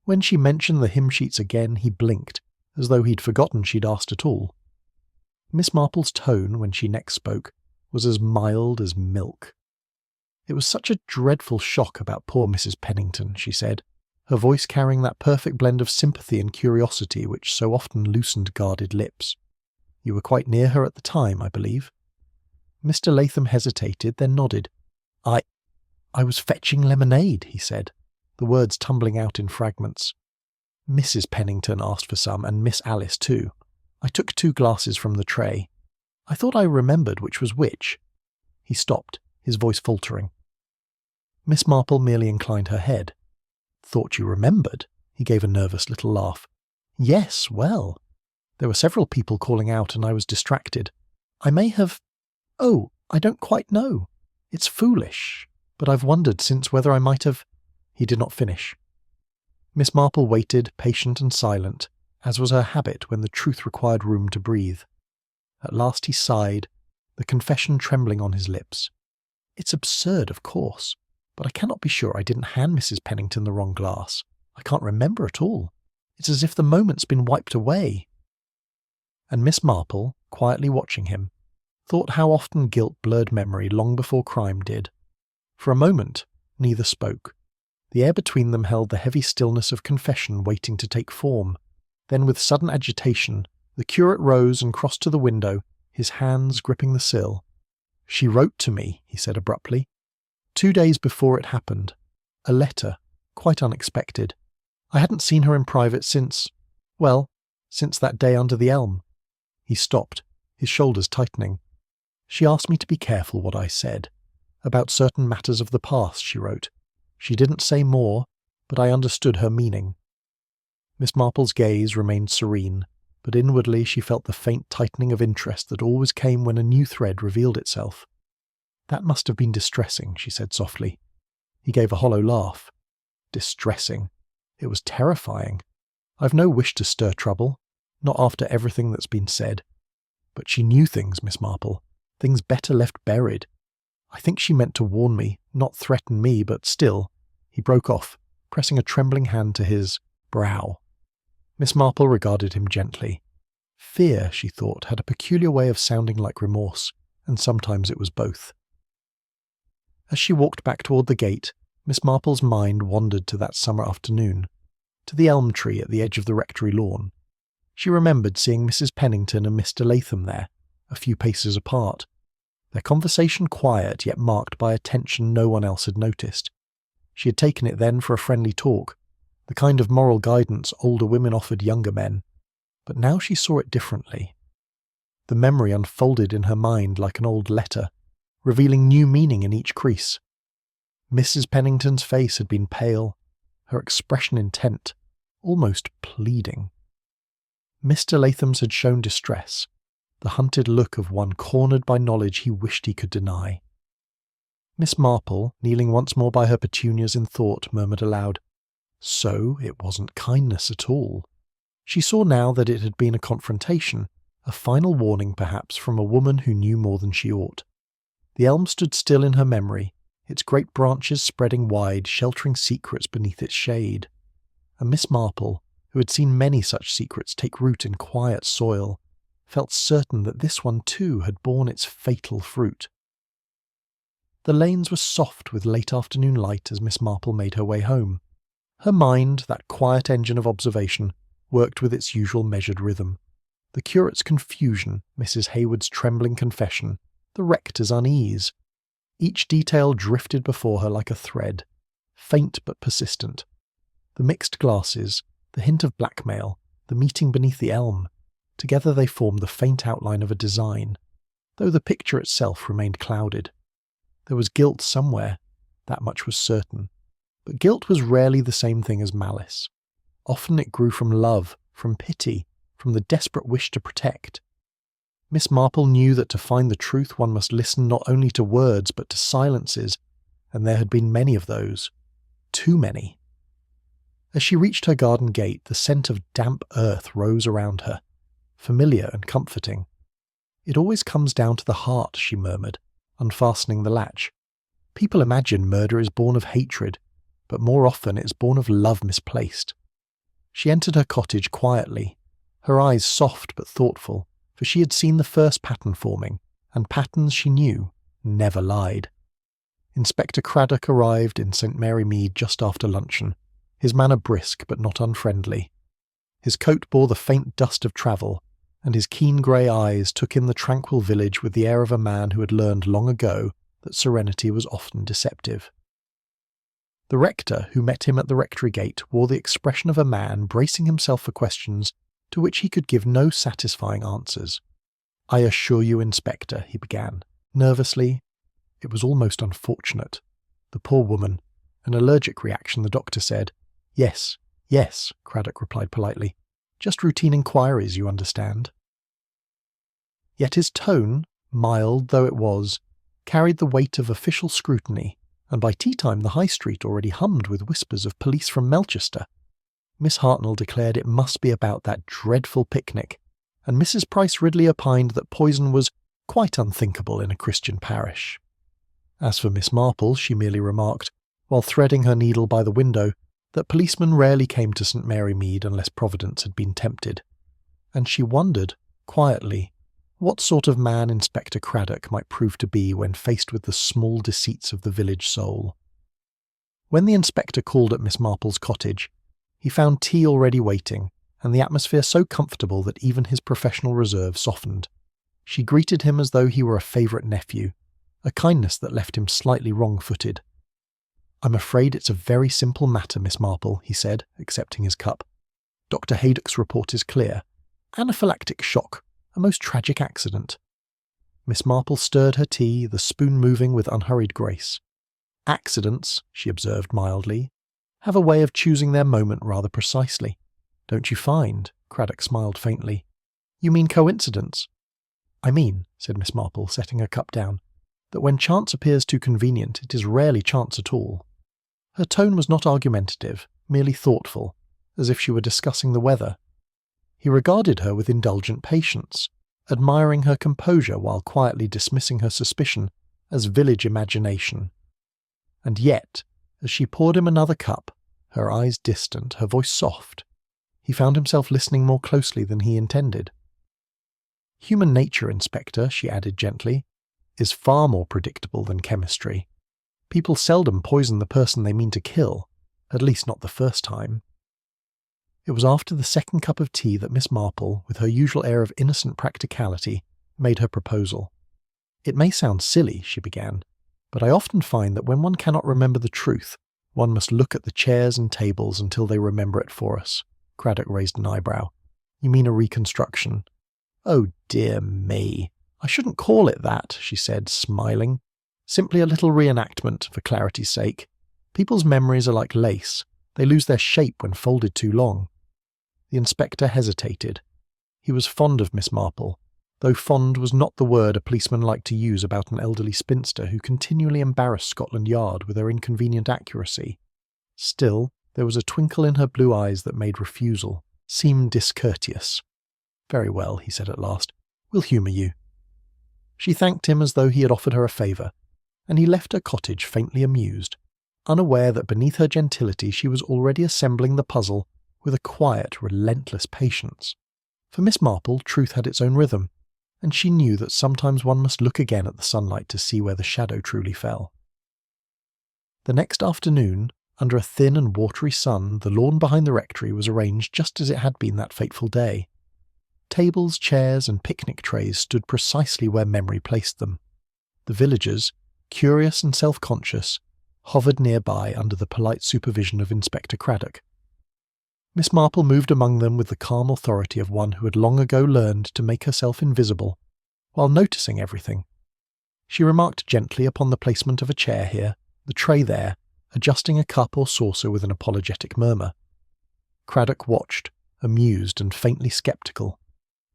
When she mentioned the hymn sheets again, he blinked, as though he'd forgotten she'd asked at all. Miss Marple's tone, when she next spoke, was as mild as milk. It was such a dreadful shock about poor Mrs. Pennington, she said, her voice carrying that perfect blend of sympathy and curiosity which so often loosened guarded lips. You were quite near her at the time, I believe. Mr. Latham hesitated, then nodded. I was fetching lemonade, he said, the words tumbling out in fragments. Mrs. Pennington asked for some, and Miss Alice too. I took 2 glasses from the tray. I thought I remembered which was which. He stopped, his voice faltering. Miss Marple merely inclined her head. Thought you remembered? He gave a nervous little laugh. Yes, well. There were several people calling out and I was distracted. I may have... Oh, I don't quite know. It's foolish, but I've wondered since whether I might have... He did not finish. Miss Marple waited, patient and silent, as was her habit when the truth required room to breathe. At last he sighed, the confession trembling on his lips. It's absurd, of course, but I cannot be sure I didn't hand Mrs. Pennington the wrong glass. I can't remember at all. It's as if the moment's been wiped away. And Miss Marple, quietly watching him, thought how often guilt blurred memory long before crime did. For a moment, neither spoke. The air between them held the heavy stillness of confession waiting to take form. Then with sudden agitation, the curate rose and crossed to the window, his hands gripping the sill. She wrote to me, he said abruptly. 2 days before it happened. A letter, quite unexpected. I hadn't seen her in private since that day under the elm. He stopped, his shoulders tightening. She asked me to be careful what I said. About certain matters of the past, she wrote. She didn't say more, but I understood her meaning. Miss Marple's gaze remained serene, but inwardly she felt the faint tightening of interest that always came when a new thread revealed itself. That must have been distressing, she said softly. He gave a hollow laugh. Distressing. It was terrifying. I've no wish to stir trouble, not after everything that's been said. But she knew things, Miss Marple, things better left buried. I think she meant to warn me, not threaten me, but still. He broke off, pressing a trembling hand to his brow. Miss Marple regarded him gently. Fear, she thought, had a peculiar way of sounding like remorse, and sometimes it was both. As she walked back toward the gate, Miss Marple's mind wandered to that summer afternoon, to the elm tree at the edge of the rectory lawn. She remembered seeing Mrs. Pennington and Mr. Latham there, a few paces apart, their conversation quiet yet marked by a tension no one else had noticed. She had taken it then for a friendly talk, the kind of moral guidance older women offered younger men, but now she saw it differently. The memory unfolded in her mind like an old letter, revealing new meaning in each crease. Mrs. Pennington's face had been pale, her expression intent, almost pleading. Mr. Latham's had shown distress, the hunted look of one cornered by knowledge he wished he could deny. Miss Marple, kneeling once more by her petunias in thought, murmured aloud, So it wasn't kindness at all. She saw now that it had been a confrontation, a final warning perhaps from a woman who knew more than she ought. The elm stood still in her memory, its great branches spreading wide, sheltering secrets beneath its shade. And Miss Marple, who had seen many such secrets take root in quiet soil, felt certain that this one too had borne its fatal fruit. The lanes were soft with late afternoon light as Miss Marple made her way home. Her mind, that quiet engine of observation, worked with its usual measured rhythm. The curate's confusion, Mrs. Hayward's trembling confession, the rector's unease. Each detail drifted before her like a thread, faint but persistent. The mixed glasses, the hint of blackmail, the meeting beneath the elm, together they formed the faint outline of a design, though the picture itself remained clouded. There was guilt somewhere, that much was certain, but guilt was rarely the same thing as malice. Often it grew from love, from pity, from the desperate wish to protect. Miss Marple knew that to find the truth one must listen not only to words but to silences, and there had been many of those. Too many. As she reached her garden gate, the scent of damp earth rose around her, familiar and comforting. It always comes down to the heart, she murmured, unfastening the latch. People imagine murder is born of hatred, but more often it is born of love misplaced. She entered her cottage quietly, her eyes soft but thoughtful, for she had seen the first pattern forming, and patterns she knew never lied. Inspector Craddock arrived in St. Mary Mead just after luncheon, his manner brisk but not unfriendly. His coat bore the faint dust of travel, and his keen grey eyes took in the tranquil village with the air of a man who had learned long ago that serenity was often deceptive. The rector, who met him at the rectory gate, wore the expression of a man bracing himself for questions to which he could give no satisfying answers. "I assure you, Inspector," he began, nervously. It was almost unfortunate. The poor woman. An allergic reaction, the doctor said. "Yes, yes," Craddock replied politely. "Just routine inquiries, you understand." Yet his tone, mild though it was, carried the weight of official scrutiny, and by tea-time the High Street already hummed with whispers of police from Melchester. Miss Hartnell declared it must be about that dreadful picnic, and Mrs. Price Ridley opined that poison was quite unthinkable in a Christian parish. As for Miss Marple, she merely remarked, while threading her needle by the window, that policemen rarely came to St. Mary Mead unless Providence had been tempted, and she wondered, quietly, what sort of man Inspector Craddock might prove to be when faced with the small deceits of the village soul. When the inspector called at Miss Marple's cottage, he found tea already waiting, and the atmosphere so comfortable that even his professional reserve softened. She greeted him as though he were a favourite nephew, a kindness that left him slightly wrong-footed. "I'm afraid it's a very simple matter, Miss Marple," he said, accepting his cup. "Dr. Haydock's report is clear. Anaphylactic shock. A most tragic accident." Miss Marple stirred her tea, the spoon moving with unhurried grace. "Accidents," she observed mildly, "have a way of choosing their moment rather precisely. Don't you find?" Craddock smiled faintly. "You mean coincidence?" "I mean," said Miss Marple, setting her cup down, "that when chance appears too convenient, it is rarely chance at all." Her tone was not argumentative, merely thoughtful, as if she were discussing the weather. He regarded her with indulgent patience, admiring her composure while quietly dismissing her suspicion as village imagination. And yet, as she poured him another cup, her eyes distant, her voice soft, he found himself listening more closely than he intended. "Human nature, Inspector," she added gently, "is far more predictable than chemistry. People seldom poison the person they mean to kill, at least not the first time." It was after the second cup of tea that Miss Marple, with her usual air of innocent practicality, made her proposal. "It may sound silly," she began, "but I often find that when one cannot remember the truth, one must look at the chairs and tables until they remember it for us." Craddock raised an eyebrow. "You mean a reconstruction?" "Oh dear me, I shouldn't call it that," she said, smiling. "Simply a little reenactment, for clarity's sake. People's memories are like lace. They lose their shape when folded too long." The inspector hesitated. He was fond of Miss Marple, though fond was not the word a policeman liked to use about an elderly spinster who continually embarrassed Scotland Yard with her inconvenient accuracy. Still, there was a twinkle in her blue eyes that made refusal seem discourteous. "Very well," he said at last. "We'll humour you." She thanked him as though he had offered her a favour, and he left her cottage faintly amused, unaware that beneath her gentility she was already assembling the puzzle with a quiet, relentless patience. For Miss Marple, truth had its own rhythm, and she knew that sometimes one must look again at the sunlight to see where the shadow truly fell. The next afternoon, under a thin and watery sun, the lawn behind the rectory was arranged just as it had been that fateful day. Tables, chairs, and picnic trays stood precisely where memory placed them. The villagers, curious and self-conscious, hovered nearby under the polite supervision of Inspector Craddock. Miss Marple moved among them with the calm authority of one who had long ago learned to make herself invisible, while noticing everything. She remarked gently upon the placement of a chair here, the tray there, adjusting a cup or saucer with an apologetic murmur. Craddock watched, amused and faintly sceptical.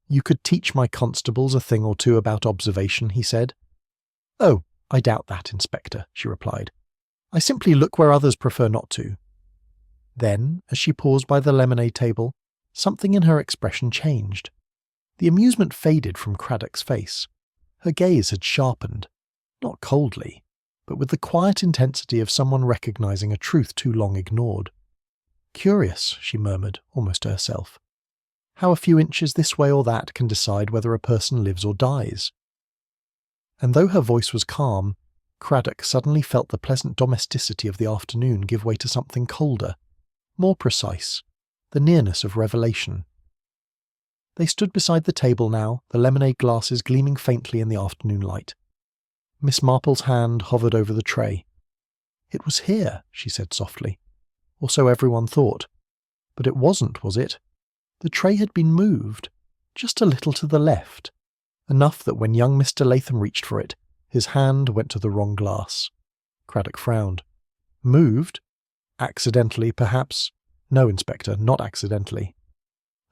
"You could teach my constables a thing or two about observation," he said. "Oh, I doubt that, Inspector," she replied. "I simply look where others prefer not to." Then, as she paused by the lemonade table, something in her expression changed. The amusement faded from Craddock's face. Her gaze had sharpened, not coldly, but with the quiet intensity of someone recognizing a truth too long ignored. "Curious," she murmured, almost to herself. "How a few inches this way or that can decide whether a person lives or dies." And though her voice was calm, Craddock suddenly felt the pleasant domesticity of the afternoon give way to something colder, more precise, the nearness of revelation. They stood beside the table now, the lemonade glasses gleaming faintly in the afternoon light. Miss Marple's hand hovered over the tray. "It was here," she said softly. Or so everyone thought. But it wasn't, was it? The tray had been moved, just a little to the left, enough that when young Mr. Latham reached for it, his hand went to the wrong glass. Craddock frowned. "Moved? Accidentally, perhaps?" "No, Inspector, not accidentally."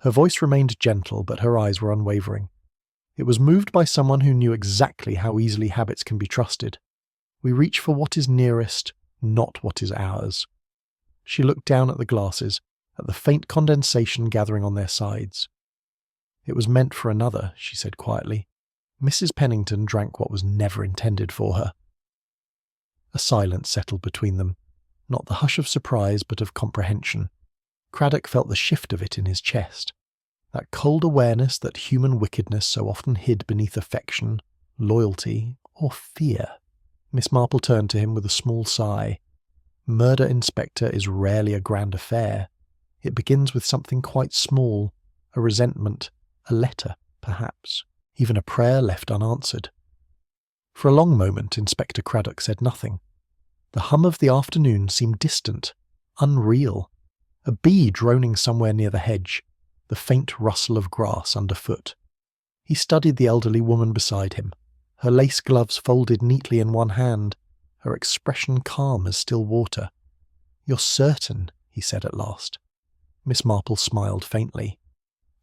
Her voice remained gentle, but her eyes were unwavering. "It was moved by someone who knew exactly how easily habits can be trusted. We reach for what is nearest, not what is ours." She looked down at the glasses, at the faint condensation gathering on their sides. "It was meant for another," she said quietly. "Mrs. Pennington drank what was never intended for her." A silence settled between them, not the hush of surprise but of comprehension. Craddock felt the shift of it in his chest, that cold awareness that human wickedness so often hid beneath affection, loyalty, or fear. Miss Marple turned to him with a small sigh. "Murder, Inspector, is rarely a grand affair. It begins with something quite small, a resentment, a letter, perhaps, even a prayer left unanswered." For a long moment Inspector Craddock said nothing. The hum of the afternoon seemed distant, unreal. A bee droning somewhere near the hedge, the faint rustle of grass underfoot. He studied the elderly woman beside him, her lace gloves folded neatly in one hand, her expression calm as still water. "You're certain?" he said at last. Miss Marple smiled faintly.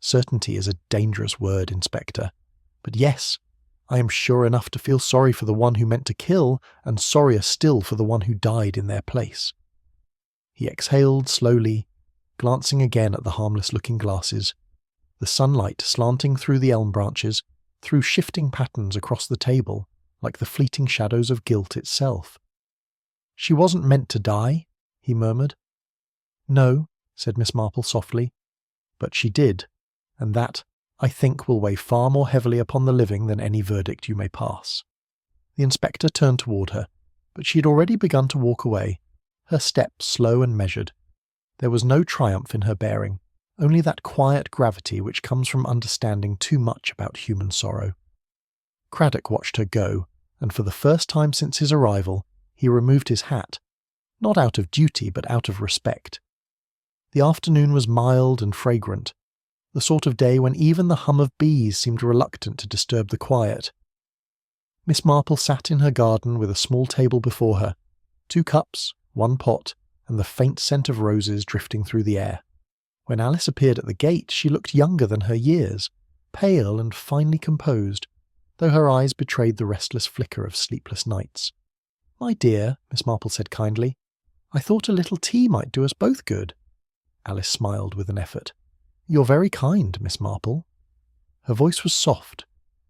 "Certainty is a dangerous word, Inspector. But yes, I am sure enough to feel sorry for the one who meant to kill, and sorrier still for the one who died in their place." He exhaled slowly, glancing again at the harmless-looking glasses. The sunlight slanting through the elm branches, threw shifting patterns across the table, like the fleeting shadows of guilt itself. "She wasn't meant to die," he murmured. "No," said Miss Marple softly, "but she did, and that, I think, will weigh far more heavily upon the living than any verdict you may pass." The inspector turned toward her, but she had already begun to walk away, her step slow and measured. There was no triumph in her bearing, only that quiet gravity which comes from understanding too much about human sorrow. Craddock watched her go, and for the first time since his arrival, he removed his hat, not out of duty but out of respect. The afternoon was mild and fragrant, the sort of day when even the hum of bees seemed reluctant to disturb the quiet. Miss Marple sat in her garden with a small table before her, 2 cups, 1 pot, and the faint scent of roses drifting through the air. When Alice appeared at the gate, she looked younger than her years, pale and finely composed, though her eyes betrayed the restless flicker of sleepless nights. "My dear," Miss Marple said kindly, "I thought a little tea might do us both good." Alice smiled with an effort. "You're very kind, Miss Marple." Her voice was soft,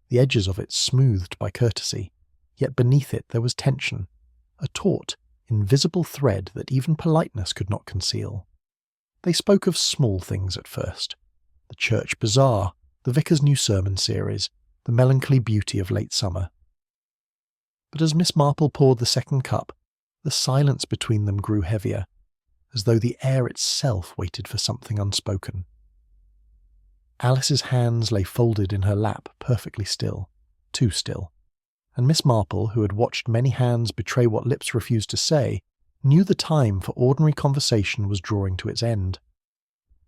the edges of it smoothed by courtesy, yet beneath it there was tension, a taut, invisible thread that even politeness could not conceal. They spoke of small things at first. The church bazaar, the vicar's new sermon series, the melancholy beauty of late summer. But as Miss Marple poured the second cup, the silence between them grew heavier, as though the air itself waited for something unspoken. Alice's hands lay folded in her lap, perfectly still, too still, and Miss Marple, who had watched many hands betray what lips refused to say, knew the time for ordinary conversation was drawing to its end.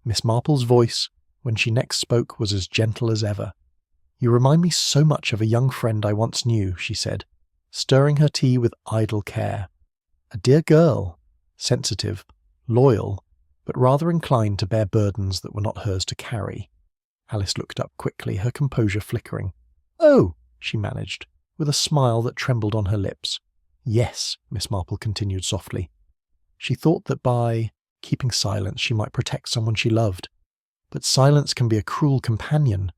Miss Marple's voice, when she next spoke, was as gentle as ever. "You remind me so much of a young friend I once knew," she said, stirring her tea with idle care. "A dear girl, sensitive, loyal, but rather inclined to bear burdens that were not hers to carry." Alice looked up quickly, her composure flickering. "Oh," she managed, with a smile that trembled on her lips. "Yes," Miss Marple continued softly. She thought that by keeping silence she might protect someone she loved. But silence can be a cruel companion.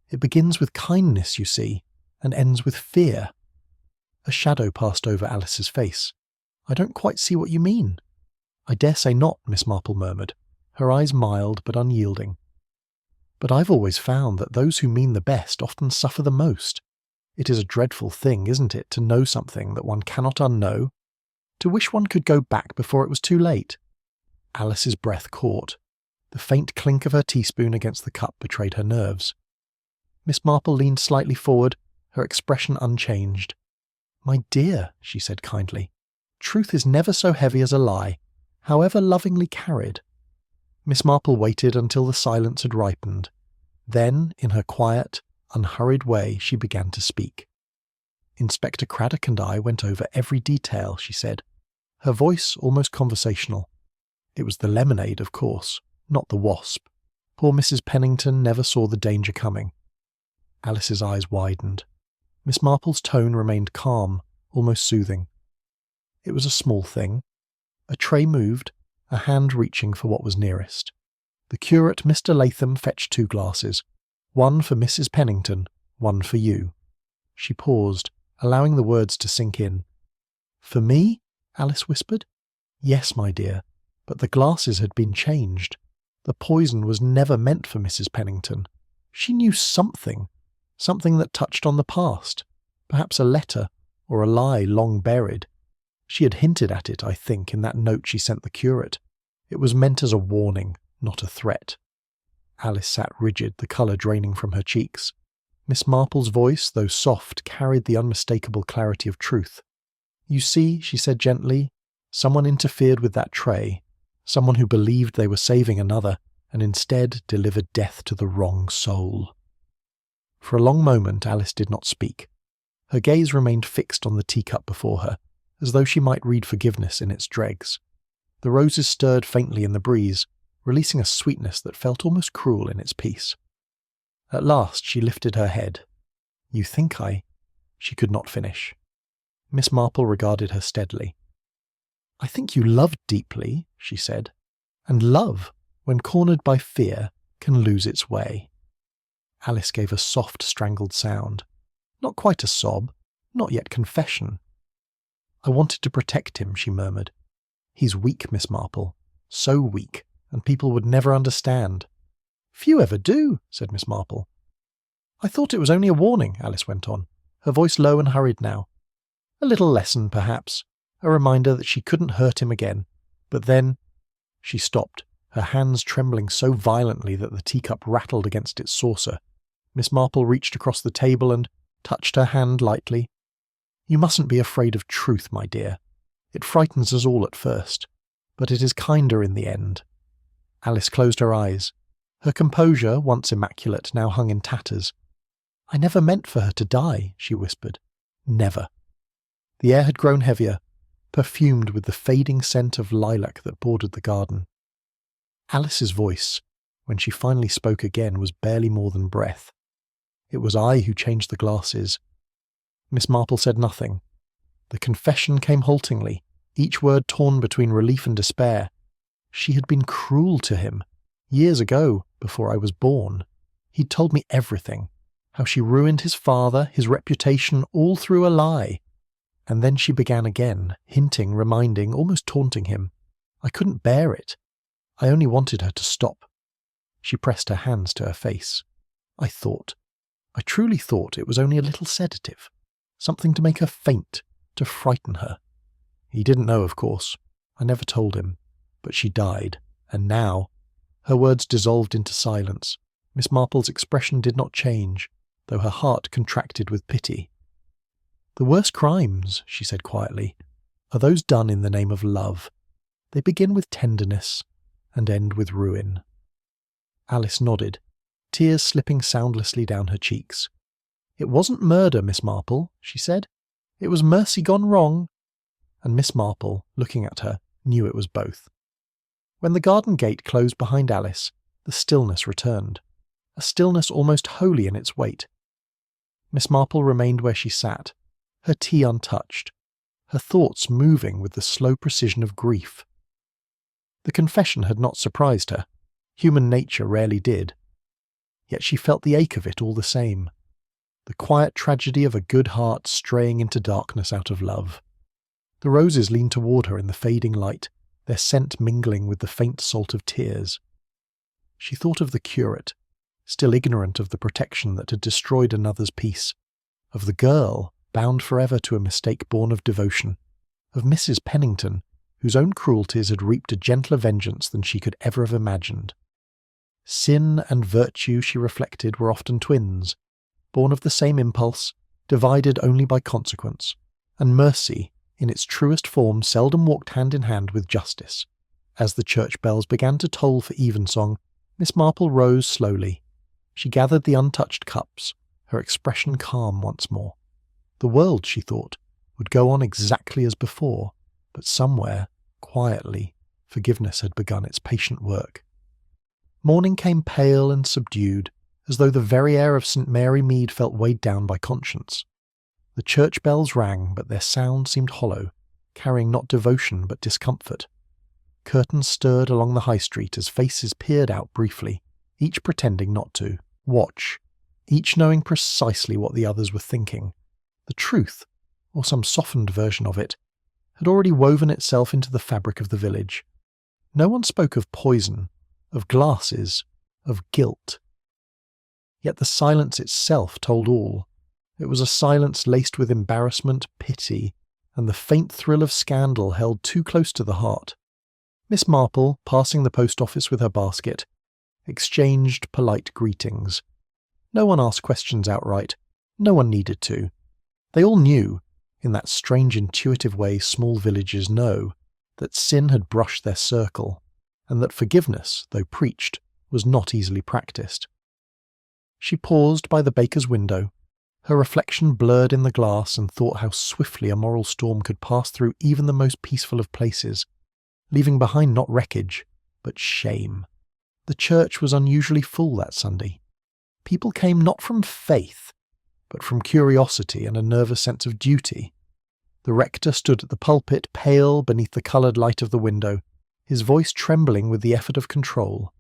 It begins with kindness, you see, and ends with fear. A shadow passed over Alice's face. "I don't quite see what you mean." "I dare say not," Miss Marple murmured, her eyes mild but unyielding. "But I've always found that those who mean the best often suffer the most. It is a dreadful thing, isn't it, to know something that one cannot unknow? To wish one could go back before it was too late? Alice's breath caught. The faint clink of her teaspoon against the cup betrayed her nerves. Miss Marple leaned slightly forward, her expression unchanged. "My dear," she said kindly, "truth is never so heavy as a lie, however lovingly carried." Miss Marple waited until the silence had ripened. Then, in her quiet, unhurried way, she began to speak. "Inspector Craddock and I went over every detail," she said, her voice almost conversational. "It was the lemonade, of course, not the wasp. Poor Mrs. Pennington never saw the danger coming." Alice's eyes widened. Miss Marple's tone remained calm, almost soothing. "It was a small thing." A tray moved, a hand reaching for what was nearest. The curate, Mr. Latham, fetched 2 glasses, one for Mrs. Pennington, one for you. She paused, allowing the words to sink in. "For me?" Alice whispered. "Yes, my dear, but the glasses had been changed. The poison was never meant for Mrs. Pennington. She knew something that touched on the past, perhaps a letter or a lie long buried. She had hinted at it, I think, in that note she sent the curate. It was meant as a warning, not a threat." Alice sat rigid, the colour draining from her cheeks. Miss Marple's voice, though soft, carried the unmistakable clarity of truth. "You see," she said gently, "someone interfered with that tray, someone who believed they were saving another, and instead delivered death to the wrong soul." For a long moment Alice did not speak. Her gaze remained fixed on the teacup before her, as though she might read forgiveness in its dregs. The roses stirred faintly in the breeze, releasing a sweetness that felt almost cruel in its peace. At last she lifted her head. "You think I—" She could not finish. Miss Marple regarded her steadily. "I think you love deeply," she said, "and love, when cornered by fear, can lose its way." Alice gave a soft, strangled sound. Not quite a sob, not yet confession. "I wanted to protect him," she murmured. "He's weak, Miss Marple, so weak, and people would never understand." "Few ever do," said Miss Marple. "I thought it was only a warning," Alice went on, her voice low and hurried now. "A little lesson, perhaps, a reminder that she couldn't hurt him again. But then—" She stopped, her hands trembling so violently that the teacup rattled against its saucer. Miss Marple reached across the table and touched her hand lightly. "You mustn't be afraid of truth, my dear. It frightens us all at first, but it is kinder in the end." Alice closed her eyes. Her composure, once immaculate, now hung in tatters. "I never meant for her to die," she whispered. "Never." The air had grown heavier, perfumed with the fading scent of lilac that bordered the garden. Alice's voice, when she finally spoke again, was barely more than breath. "It was I who changed the glasses." Miss Marple said nothing. The confession came haltingly, each word torn between relief and despair. She had been cruel to him. Years ago, before I was born. He'd told me everything. How she ruined his father, his reputation, all through a lie. And then she began again, hinting, reminding, almost taunting him. I couldn't bear it. I only wanted her to stop. She pressed her hands to her face. I truly thought it was only a little sedative. Something to make her faint, to frighten her. He didn't know, of course. I never told him. But she died, and now— Her words dissolved into silence. Miss Marple's expression did not change, though her heart contracted with pity. "The worst crimes," she said quietly, "are those done in the name of love. They begin with tenderness and end with ruin." Alice nodded, tears slipping soundlessly down her cheeks. "It wasn't murder, Miss Marple," she said. "It was mercy gone wrong." And Miss Marple, looking at her, knew it was both. When the garden gate closed behind Alice, the stillness returned, a stillness almost holy in its weight. Miss Marple remained where she sat, her tea untouched, her thoughts moving with the slow precision of grief. The confession had not surprised her. Human nature rarely did. Yet she felt the ache of it all the same. The quiet tragedy of a good heart straying into darkness out of love. The roses leaned toward her in the fading light, their scent mingling with the faint salt of tears. She thought of the curate, still ignorant of the protection that had destroyed another's peace, of the girl bound forever to a mistake born of devotion, of Mrs. Pennington, whose own cruelties had reaped a gentler vengeance than she could ever have imagined. Sin and virtue, she reflected, were often twins, born of the same impulse, divided only by consequence, and mercy, in its truest form, seldom walked hand in hand with justice. As the church bells began to toll for evensong, Miss Marple rose slowly. She gathered the untouched cups, her expression calm once more. The world, she thought, would go on exactly as before, but somewhere, quietly, forgiveness had begun its patient work. Morning came pale and subdued, as though the very air of St. Mary Mead felt weighed down by conscience. The church bells rang, but their sound seemed hollow, carrying not devotion but discomfort. Curtains stirred along the high street as faces peered out briefly, each pretending not to watch, each knowing precisely what the others were thinking. The truth, or some softened version of it, had already woven itself into the fabric of the village. No one spoke of poison, of glasses, of guilt. Yet the silence itself told all. It was a silence laced with embarrassment, pity, and the faint thrill of scandal held too close to the heart. Miss Marple, passing the post office with her basket, exchanged polite greetings. No one asked questions outright. No one needed to. They all knew, in that strange intuitive way small villages know, that sin had brushed their circle, and that forgiveness, though preached, was not easily practiced. She paused by the baker's window. Her reflection blurred in the glass, and thought how swiftly a moral storm could pass through even the most peaceful of places, leaving behind not wreckage, but shame. The church was unusually full that Sunday. People came not from faith, but from curiosity and a nervous sense of duty. The rector stood at the pulpit, pale beneath the coloured light of the window, his voice trembling with the effort of control.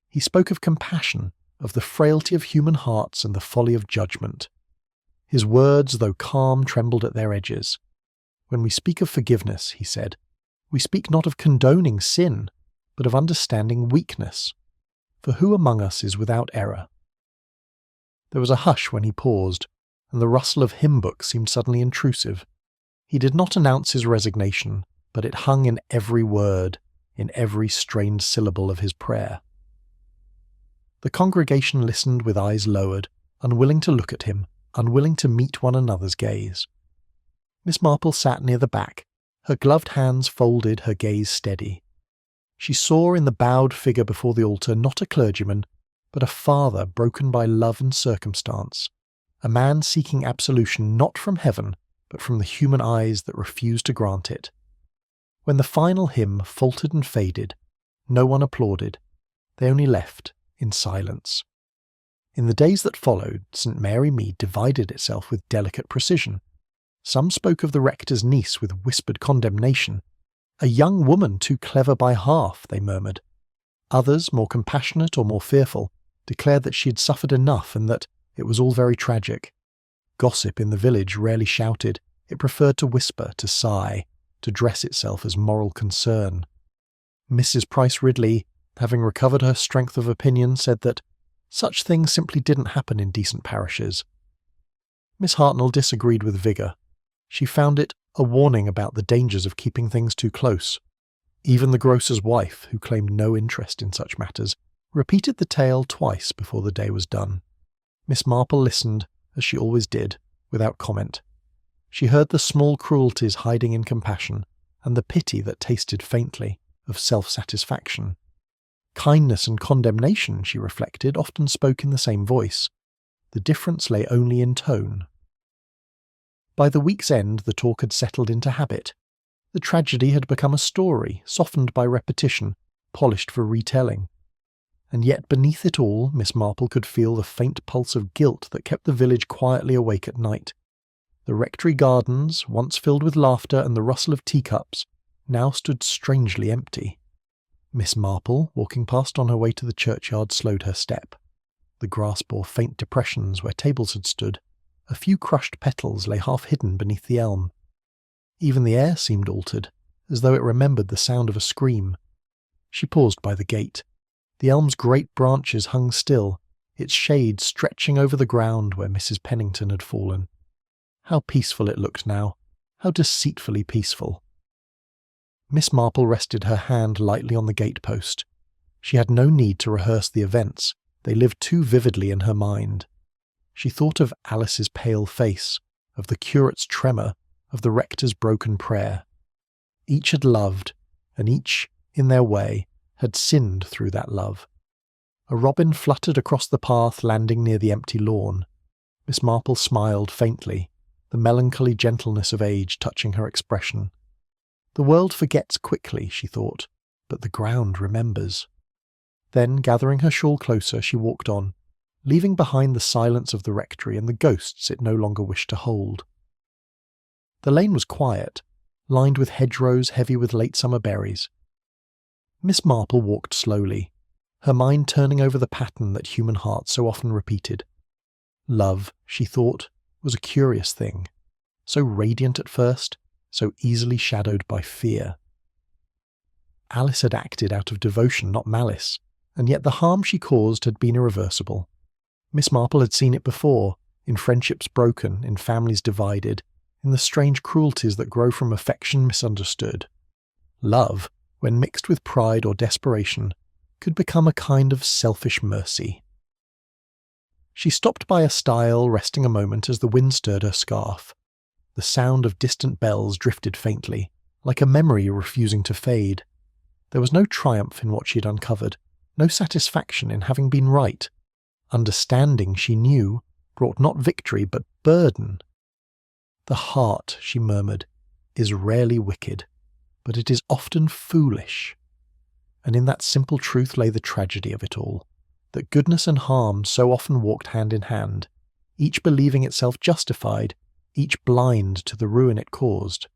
He spoke of compassion, of the frailty of human hearts and the folly of judgment. His words, though calm, trembled at their edges. When we speak of forgiveness, he said, we speak not of condoning sin, but of understanding weakness. For who among us is without error? There was a hush when he paused, and the rustle of hymn books seemed suddenly intrusive. He did not announce his resignation, but it hung in every word, in every strained syllable of his prayer. The congregation listened with eyes lowered, unwilling to look at him, unwilling to meet one another's gaze. Miss Marple sat near the back, her gloved hands folded, her gaze steady. She saw in the bowed figure before the altar not a clergyman, but a father broken by love and circumstance, a man seeking absolution not from heaven, but from the human eyes that refused to grant it. When the final hymn faltered and faded, no one applauded. They only left in silence. In the days that followed, St. Mary Mead divided itself with delicate precision. Some spoke of the rector's niece with whispered condemnation. A young woman too clever by half, they murmured. Others, more compassionate or more fearful, declared that she had suffered enough and that it was all very tragic. Gossip in the village rarely shouted. It preferred to whisper, to sigh, to dress itself as moral concern. Mrs. Price Ridley, having recovered her strength of opinion, said that such things simply didn't happen in decent parishes. Miss Hartnell disagreed with vigour. She found it a warning about the dangers of keeping things too close. Even the grocer's wife, who claimed no interest in such matters, repeated the tale twice before the day was done. Miss Marple listened, as she always did, without comment. She heard the small cruelties hiding in compassion, and the pity that tasted faintly of self-satisfaction. Kindness and condemnation, she reflected, often spoke in the same voice. The difference lay only in tone. By the week's end, the talk had settled into habit. The tragedy had become a story, softened by repetition, polished for retelling. And yet beneath it all, Miss Marple could feel the faint pulse of guilt that kept the village quietly awake at night. The rectory gardens, once filled with laughter and the rustle of teacups, now stood strangely empty. Miss Marple, walking past on her way to the churchyard, slowed her step. The grass bore faint depressions where tables had stood. A few crushed petals lay half hidden beneath the elm. Even the air seemed altered, as though it remembered the sound of a scream. She paused by the gate. The elm's great branches hung still, its shade stretching over the ground where Mrs. Pennington had fallen. How peaceful it looked now. How deceitfully peaceful. Miss Marple rested her hand lightly on the gatepost. She had no need to rehearse the events. They lived too vividly in her mind. She thought of Alice's pale face, of the curate's tremor, of the rector's broken prayer. Each had loved, and each, in their way, had sinned through that love. A robin fluttered across the path, landing near the empty lawn. Miss Marple smiled faintly, the melancholy gentleness of age touching her expression. The world forgets quickly, she thought, but the ground remembers. Then, gathering her shawl closer, she walked on, leaving behind the silence of the rectory and the ghosts it no longer wished to hold. The lane was quiet, lined with hedgerows heavy with late summer berries. Miss Marple walked slowly, her mind turning over the pattern that human hearts so often repeated. Love, she thought, was a curious thing, so radiant at first, so easily shadowed by fear. Alice had acted out of devotion, not malice, and yet the harm she caused had been irreversible. Miss Marple had seen it before, in friendships broken, in families divided, in the strange cruelties that grow from affection misunderstood. Love, when mixed with pride or desperation, could become a kind of selfish mercy. She stopped by a stile, resting a moment as the wind stirred her scarf. The sound of distant bells drifted faintly, like a memory refusing to fade. There was no triumph in what she had uncovered, no satisfaction in having been right. Understanding, she knew, brought not victory but burden. The heart, she murmured, is rarely wicked, but it is often foolish. And in that simple truth lay the tragedy of it all, that goodness and harm so often walked hand in hand, each believing itself justified, each blind to the ruin it caused.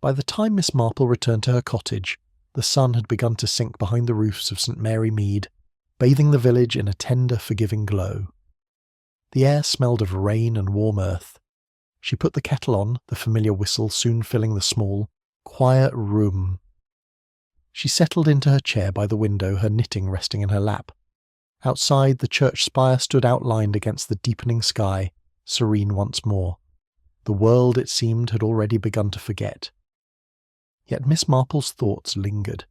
By the time Miss Marple returned to her cottage, the sun had begun to sink behind the roofs of St. Mary Mead, bathing the village in a tender, forgiving glow. The air smelled of rain and warm earth. She put the kettle on, the familiar whistle soon filling the small, quiet room. She settled into her chair by the window, her knitting resting in her lap. Outside, the church spire stood outlined against the deepening sky, serene once more. The world, it seemed, had already begun to forget. Yet Miss Marple's thoughts lingered.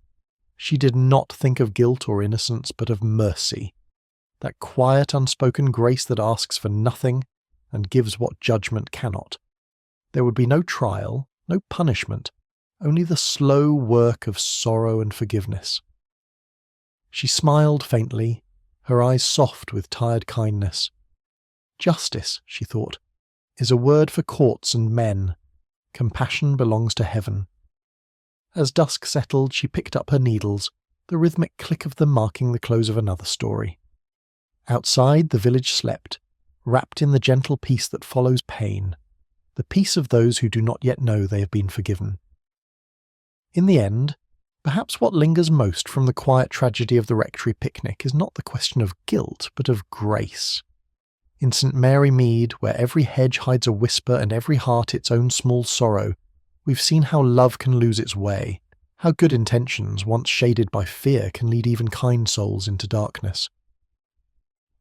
She did not think of guilt or innocence, but of mercy, that quiet, unspoken grace that asks for nothing and gives what judgment cannot. There would be no trial, no punishment, only the slow work of sorrow and forgiveness. She smiled faintly, her eyes soft with tired kindness. Justice, she thought, is a word for courts and men. Compassion belongs to heaven. As dusk settled, she picked up her needles, the rhythmic click of them marking the close of another story. Outside, the village slept, wrapped in the gentle peace that follows pain, the peace of those who do not yet know they have been forgiven. In the end, perhaps what lingers most from the quiet tragedy of the Rectory picnic is not the question of guilt, but of grace. In St. Mary Mead, where every hedge hides a whisper and every heart its own small sorrow, we've seen how love can lose its way, how good intentions, once shaded by fear, can lead even kind souls into darkness.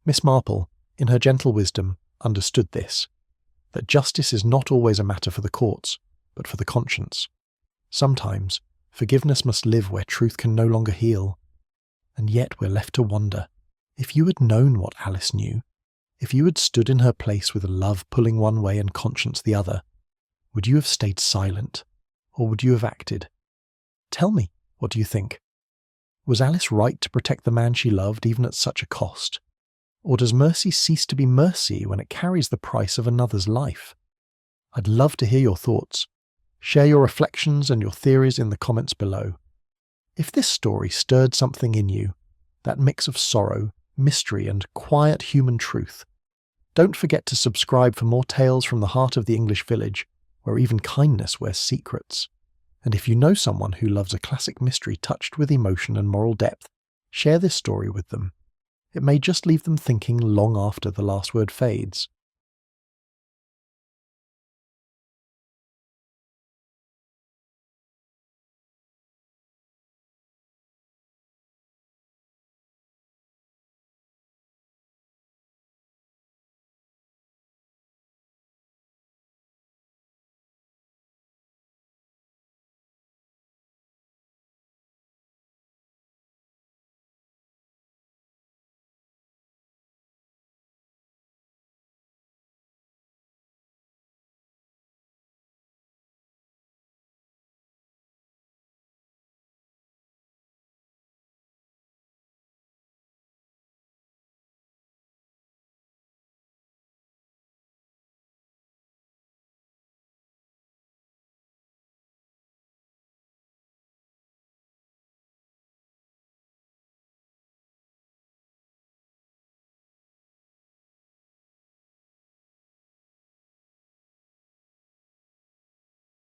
Miss Marple, in her gentle wisdom, understood this, that justice is not always a matter for the courts, but for the conscience. Sometimes, forgiveness must live where truth can no longer heal. And yet we're left to wonder, if you had known what Alice knew, if you had stood in her place with love pulling one way and conscience the other, would you have stayed silent, or would you have acted? Tell me, what do you think? Was Alice right to protect the man she loved even at such a cost? Or does mercy cease to be mercy when it carries the price of another's life? I'd love to hear your thoughts. Share your reflections and your theories in the comments below. If this story stirred something in you, that mix of sorrow, mystery, and quiet human truth, don't forget to subscribe for more tales from the heart of the English village, where even kindness wears secrets. And if you know someone who loves a classic mystery touched with emotion and moral depth, share this story with them. It may just leave them thinking long after the last word fades.